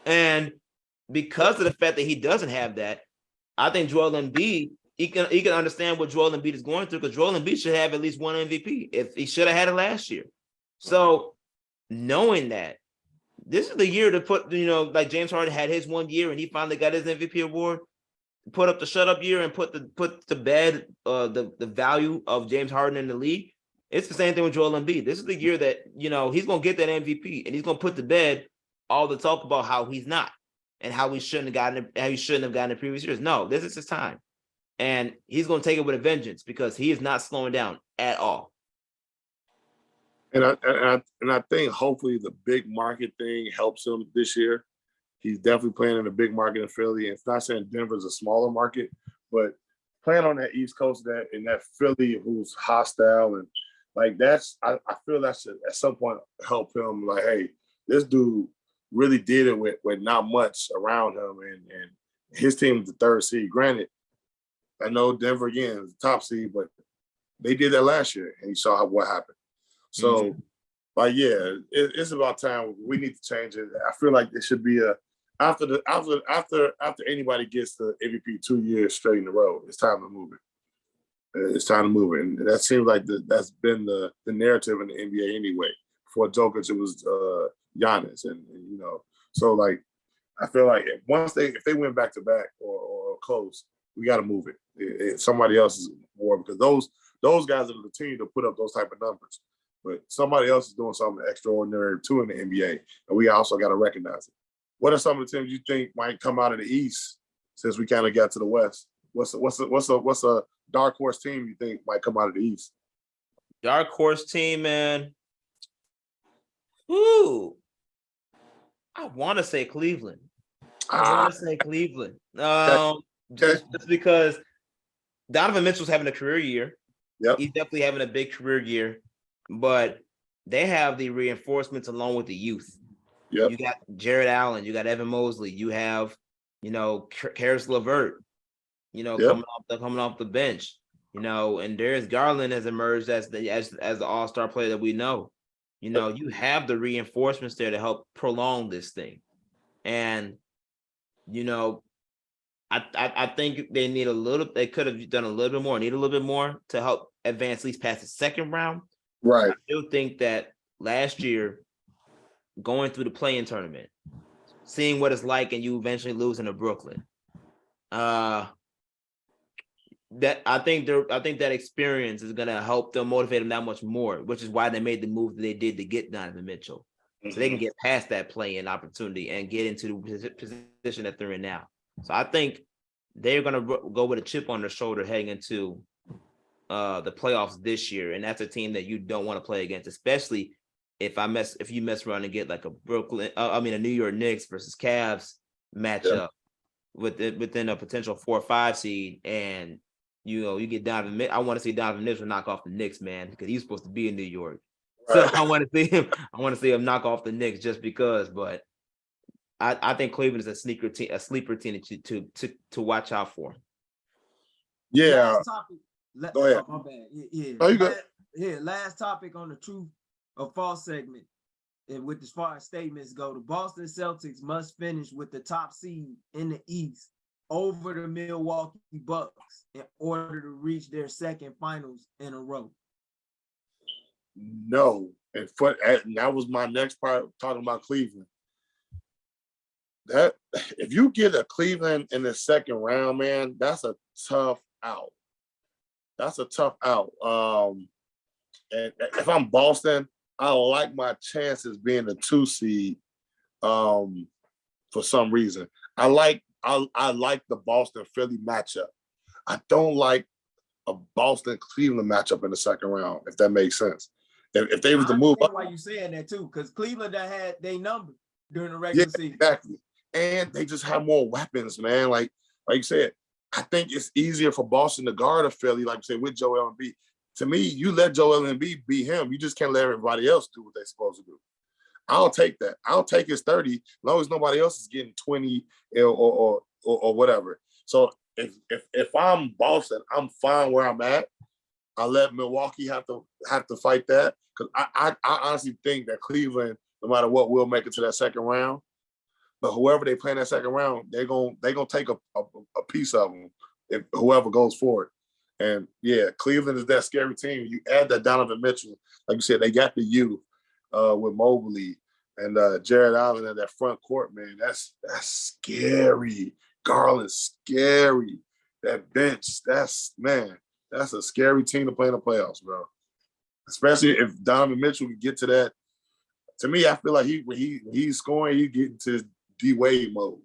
and because of the fact that he doesn't have that, I think Joel Embiid, he can understand what Joel Embiid is going through, because Joel Embiid should have at least 1 MVP. If he should have had it last year. So knowing that, this is the year to put, you know, like James Harden had his 1 year and he finally got his MVP award, put up the shut up year and put to bed the value of James Harden in the league. It's the same thing with Joel Embiid. This is the year that, you know, he's going to get that MVP and he's going to put to bed all the talk about how he's not and how he shouldn't have gotten in previous years. No, this is his time. And he's going to take it with a vengeance because he is not slowing down at all. And I think hopefully the big market thing helps him this year. He's definitely playing in a big market in Philly. And it's not saying Denver's a smaller market, but playing on that East Coast in that Philly who's hostile and like I feel that should at some point help him. Like, hey, this dude really did it with not much around him, and his team is the 3rd seed. Granted, I know Denver again is the top seed, but they did that last year, and you saw what happened. So, like, yeah, it's about time. We need to change it. I feel like it should be after anybody gets the MVP 2 years straight in a row, it's time to move it. It's time to move it, and that seems like that's been the narrative in the NBA anyway. Before Jokic, it was Giannis, and you know, so like I feel like if they went back to back or close, we got to move it. It's somebody else's war, because those guys are continue to put up those type of numbers, but somebody else is doing something extraordinary too in the NBA, and we also got to recognize it. What are some of the teams you think might come out of the East since we kind of got to the West? What's a dark horse team you think might come out of the East? Dark horse team, man. Ooh, I want to say Cleveland. Just because Donovan Mitchell's having a career year. Yep. He's definitely having a big career year, but they have the reinforcements along with the youth. Yep. You got Jared Allen, you got Evan Mosley, you have, you know, Karis LeVert, you know, coming off the bench, you know, and Darius Garland has emerged as the all-star player that we know. You know, you have the reinforcements there to help prolong this thing. And, you know, I think they could have done a little bit more, need a little bit more to help advance at least past the second round. Right. I do think that last year, going through the play-in tournament, seeing what it's like, and you eventually losing to Brooklyn, that I think that experience is gonna help them, motivate them that much more, which is why they made the move that they did to get Donovan Mitchell, so they can get past that play-in opportunity and get into the position that they're in now. So I think they're gonna go with a chip on their shoulder heading into the playoffs this year, and that's a team that you don't want to play against, especially if you mess around and get like a a New York Knicks versus Cavs matchup within a potential 4 or 5 seed, and you get Donovan. I want to see Donovan Mitchell knock off the Knicks, man, because he's supposed to be in New York. Right. So I want to see him. I want to see him knock off the Knicks just because. But I think Cleveland is a sleeper team to watch out for. Yeah. Last topic. Go ahead. Oh, my bad. Yeah. Oh, you good. Last topic on the true or false segment. And with as far as statements go, the Boston Celtics must finish with the top seed in the East over the Milwaukee Bucks in order to reach their second finals in a row. No. And that was my next part, talking about Cleveland. That if you get a Cleveland in the second round, man, that's a tough out. That's a tough out. And if I'm Boston, I like my chances being the 2 seed for some reason. I like the Boston Philly matchup. I don't like a Boston Cleveland matchup in the second round, if that makes sense. If they was to move up, why you saying that too? Because Cleveland had their number during the regular season. Exactly. And they just have more weapons, man. Like you said, I think it's easier for Boston to guard a Philly, like you said, with Joel Embiid. To me, you let Joel Embiid beat him. You just can't let everybody else do what they're supposed to do. I'll take that. I'll take his 30 as long as nobody else is getting 20 or whatever. So if I'm Boston, I'm fine where I'm at. I let Milwaukee have to fight that, because I honestly think that Cleveland, no matter what, will make it to that second round. But whoever they play in that second round, they're gonna take a piece of them if whoever goes forward. And yeah, Cleveland is that scary team. You add that Donovan Mitchell, like you said, they got the youth with Mobley and Jared Allen in that front court, man. That's scary. Garland's scary. That bench, that's a scary team to play in the playoffs, bro. Especially if Donovan Mitchell can get to that. To me, I feel like he's scoring, he's getting to D-Wade mode.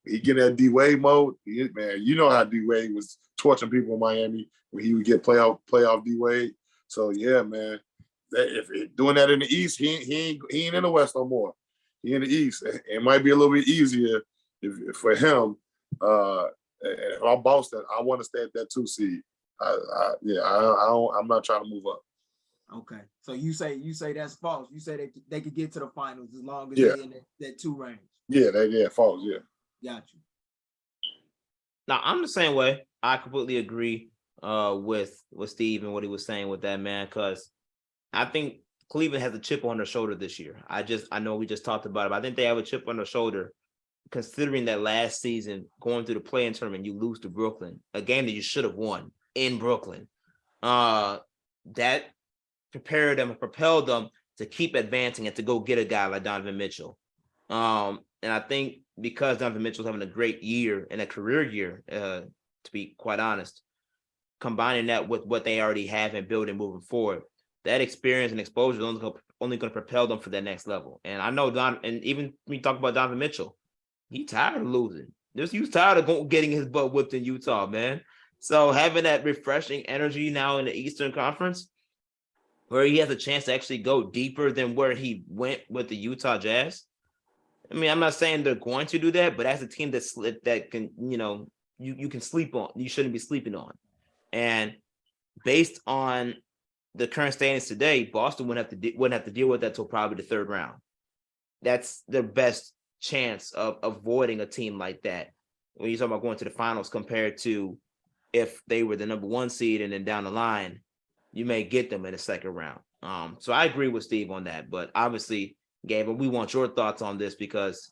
He get that D-Wade mode, man, you know how D-Wade was torching people in Miami when he would get playoff D-Wade. So, yeah, man, if doing that in the East, he ain't in the West no more. He in the East. It might be a little bit easier for him. If I'm Boston, I want to stay at that 2 seed. I'm not trying to move up. Okay, so you say that's false. You say they could get to the finals as long as they're in that 2 range. Yeah, false. Yeah. Got you. Now I'm the same way. I completely agree with Steve and what he was saying with that, man, because I think Cleveland has a chip on their shoulder this year. I know we just talked about it, but I think they have a chip on their shoulder, considering that last season, going through the play-in tournament, you lose to Brooklyn, a game that you should have won in Brooklyn. That prepared them and propelled them to keep advancing and to go get a guy like Donovan Mitchell. And I think because Donovan Mitchell's having a great year and a career year, to be quite honest, combining that with what they already have and building moving forward, that experience and exposure is only going to propel them for that next level. And I know and even when you talk about Donovan Mitchell, he's tired of losing. He was tired of getting his butt whipped in Utah, man. So having that refreshing energy now in the Eastern Conference, where he has a chance to actually go deeper than where he went with the Utah Jazz. I mean, I'm not saying they're going to do that, but as a team that can, you can sleep on, you shouldn't be sleeping on. And based on the current standings today, Boston wouldn't have to deal with that till probably the 3rd round. That's their best chance of avoiding a team like that when you talk about going to the finals, compared to if they were the number 1 seed and then down the line, you may get them in the 2nd round. So I agree with Steve on that, but obviously, Gabe, we want your thoughts on this because,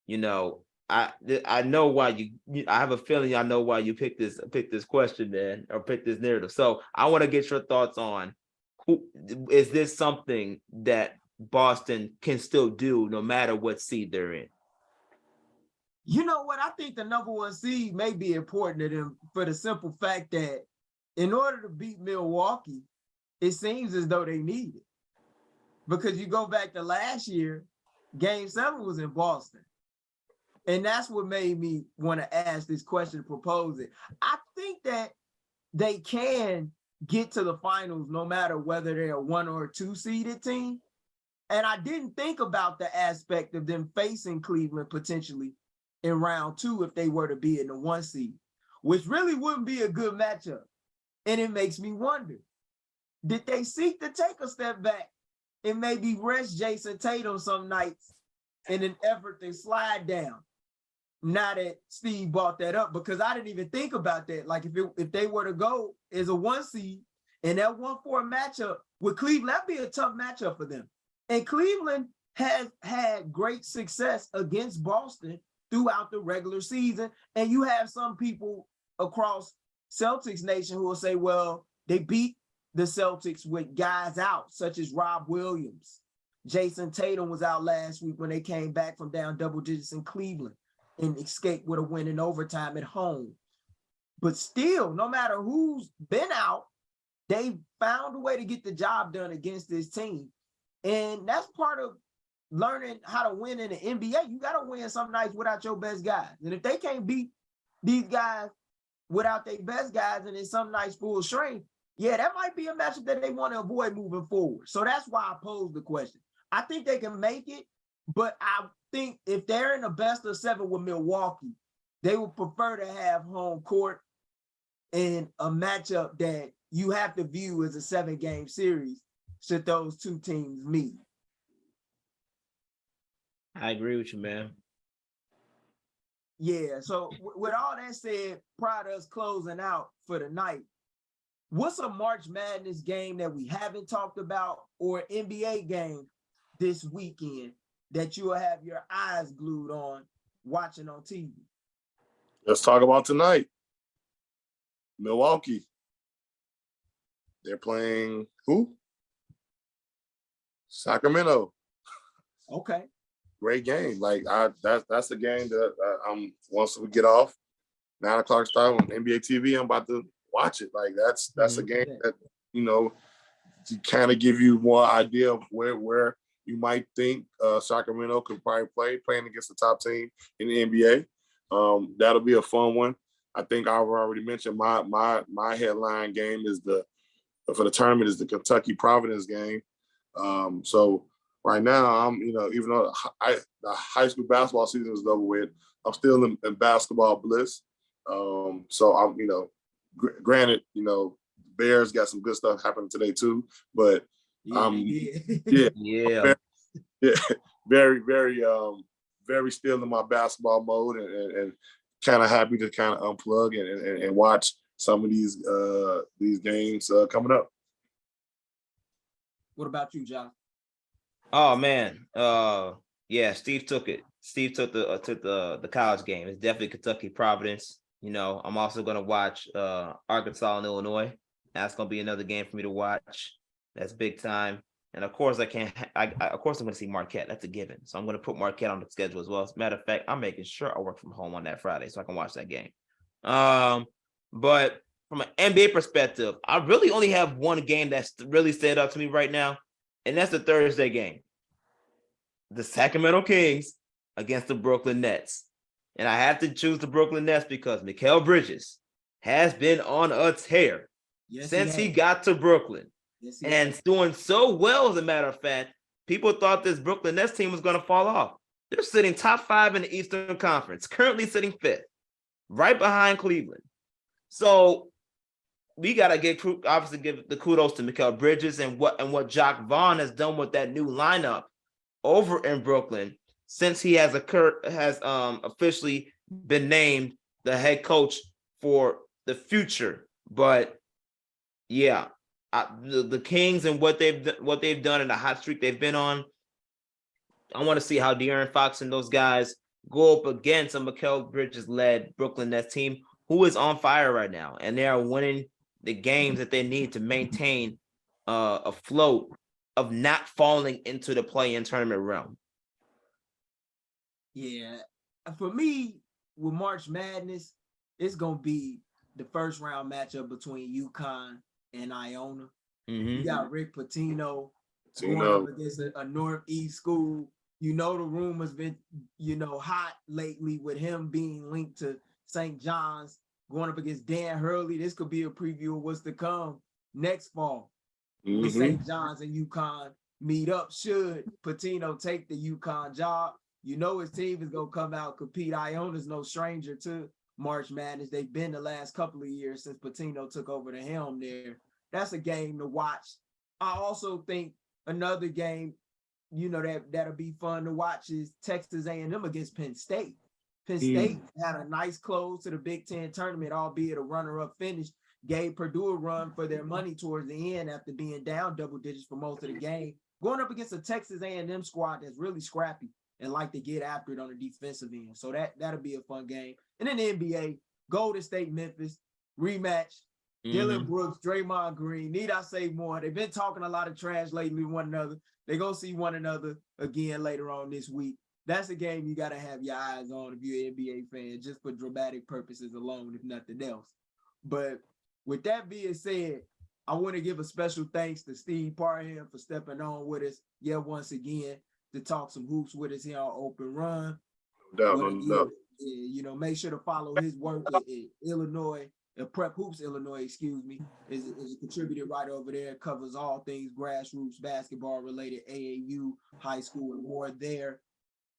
I know why I have a feeling I know why you picked this question, man, or picked this narrative. So I want to get your thoughts on is this something that Boston can still do no matter what seed they're in? You know what? I think the number 1 seed may be important to them for the simple fact that in order to beat Milwaukee, it seems as though they need it. Because you go back to last year, Game 7 was in Boston. And that's what made me want to ask this question, propose it. I think that they can get to the finals no matter whether they're a 1 or a 2 seeded team. And I didn't think about the aspect of them facing Cleveland potentially in round 2 if they were to be in the 1 seed, which really wouldn't be a good matchup. And it makes me wonder, did they seek to take a step back and maybe rest Jason Tatum some nights in an effort to slide down? Now that Steve brought that up, because I didn't even think about that. Like if they were to go as a 1 seed and that 1-4 matchup with Cleveland, that'd be a tough matchup for them. And Cleveland has had great success against Boston throughout the regular season. And you have some people across Celtics Nation who will say, well, they beat the Celtics with guys out, such as Rob Williams. Jason Tatum was out last week when they came back from down double digits in Cleveland and escaped with a win in overtime at home. But still, no matter who's been out, they found a way to get the job done against this team. And that's part of learning how to win in the NBA. You got to win some nights without your best guys. And if they can't beat these guys without their best guys and in some nights full strength, yeah, that might be a matchup that they want to avoid moving forward. So that's why I posed the question. I think they can make it, but I think if they're in the best of 7 with Milwaukee, they would prefer to have home court in a matchup that you have to view as a 7-game series should those two teams meet. I agree with you, man. Yeah, so with all that said, prior to us closing out for the night, what's a March Madness game that we haven't talked about or NBA game this weekend that you will have your eyes glued on watching on TV? Let's talk about tonight. Milwaukee. They're playing who? Sacramento. Okay. Great game. Like that's the game that once we get off 9 o'clock start on NBA TV, I'm about to watch it. Like that's a game that to kind of give you more idea of where you might think Sacramento could probably playing against the top team in the NBA. That'll be a fun one. I think I've already mentioned my headline game is for the tournament is the Kentucky Providence game. So right now I'm even though the high school basketball season is over with, I'm still in basketball bliss. So I'm granted Bears got some good stuff happening today too, but very very still in my basketball mode and kind of happy to kind of unplug and watch some of these games coming up. What about you, John? Oh man, yeah, Steve took it. Steve took the college game. It's definitely Kentucky Providence. I'm also gonna watch Arkansas and Illinois. That's gonna be another game for me to watch. That's big time. And of course, of course I'm gonna see Marquette. That's a given. So I'm gonna put Marquette on the schedule as well. As a matter of fact, I'm making sure I work from home on that Friday so I can watch that game. But from an NBA perspective, I really only have one game that's really stood out to me right now, and that's the Thursday game. The Sacramento Kings against the Brooklyn Nets. And I have to choose the Brooklyn Nets because Mikal Bridges has been on a tear since he got to Brooklyn. And doing so well, as a matter of fact, people thought this Brooklyn Nets team was going to fall off. They're sitting top 5 in the Eastern Conference, currently sitting 5th, right behind Cleveland. So we got to give the kudos to Mikal Bridges and what Jacques Vaughn has done with that new lineup over in Brooklyn since he has officially been named the head coach for the future. But yeah, the Kings and what they've done and the hot streak they've been on, I want to see how De'Aaron Fox and those guys go up against a Mikal Bridges-led Brooklyn Nets team who is on fire right now, and they are winning the games that they need to maintain a float of not falling into the play-in tournament realm. Yeah, for me, with March Madness, it's gonna be the first round matchup between UConn and Iona. Mm-hmm. You got Rick Pitino going up against a Northeast school. The rumor's been, hot lately with him being linked to St. John's, going up against Dan Hurley. This could be a preview of what's to come next fall with St. John's and UConn meet up should Patino take the UConn job. You know his team is going to come out, compete. Iona's no stranger to March Madness. They've been the last couple of years since Patino took over the helm there. That's a game to watch. I also think another game, you know, that'll be fun to watch is Texas A&M against Penn State. Penn State had a nice close to the Big Ten tournament, albeit a runner-up finish. Gave Purdue a run for their money towards the end after being down double digits for most of the game. Going up against a Texas A&M squad that's really scrappy and like to get after it on the defensive end. So that'll be a fun game. And then the NBA, Golden State, Memphis, rematch. Dylan Brooks, Draymond Green. Need I say more? They've been talking a lot of trash lately with one another. They're going to see one another again later on this week. That's a game you got to have your eyes on if you're an NBA fan, just for dramatic purposes alone, if nothing else. But with that being said, I want to give a special thanks to Steve Parham for stepping on with us yet once again to talk some hoops with us here on Open Run. No. You know, make sure to follow his work at Illinois, Prep Hoops Illinois, is a contributor right over there. Covers all things grassroots basketball related, AAU, high school, and more there.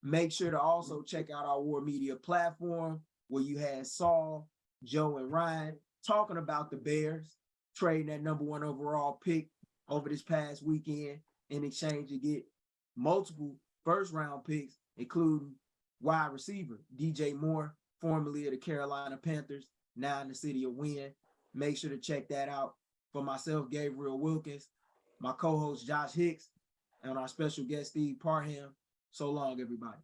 Make sure to also check out our War Media platform where you had Saul, Joe, and Ryan talking about the Bears trading that #1 overall pick over this past weekend in exchange to get multiple first-round picks, including wide receiver DJ Moore, formerly of the Carolina Panthers, now in the city of Wynn. Make sure to check that out. For myself, Gabriel Wilkins, my co-host Josh Hicks, and our special guest Steve Parham. So long, everybody.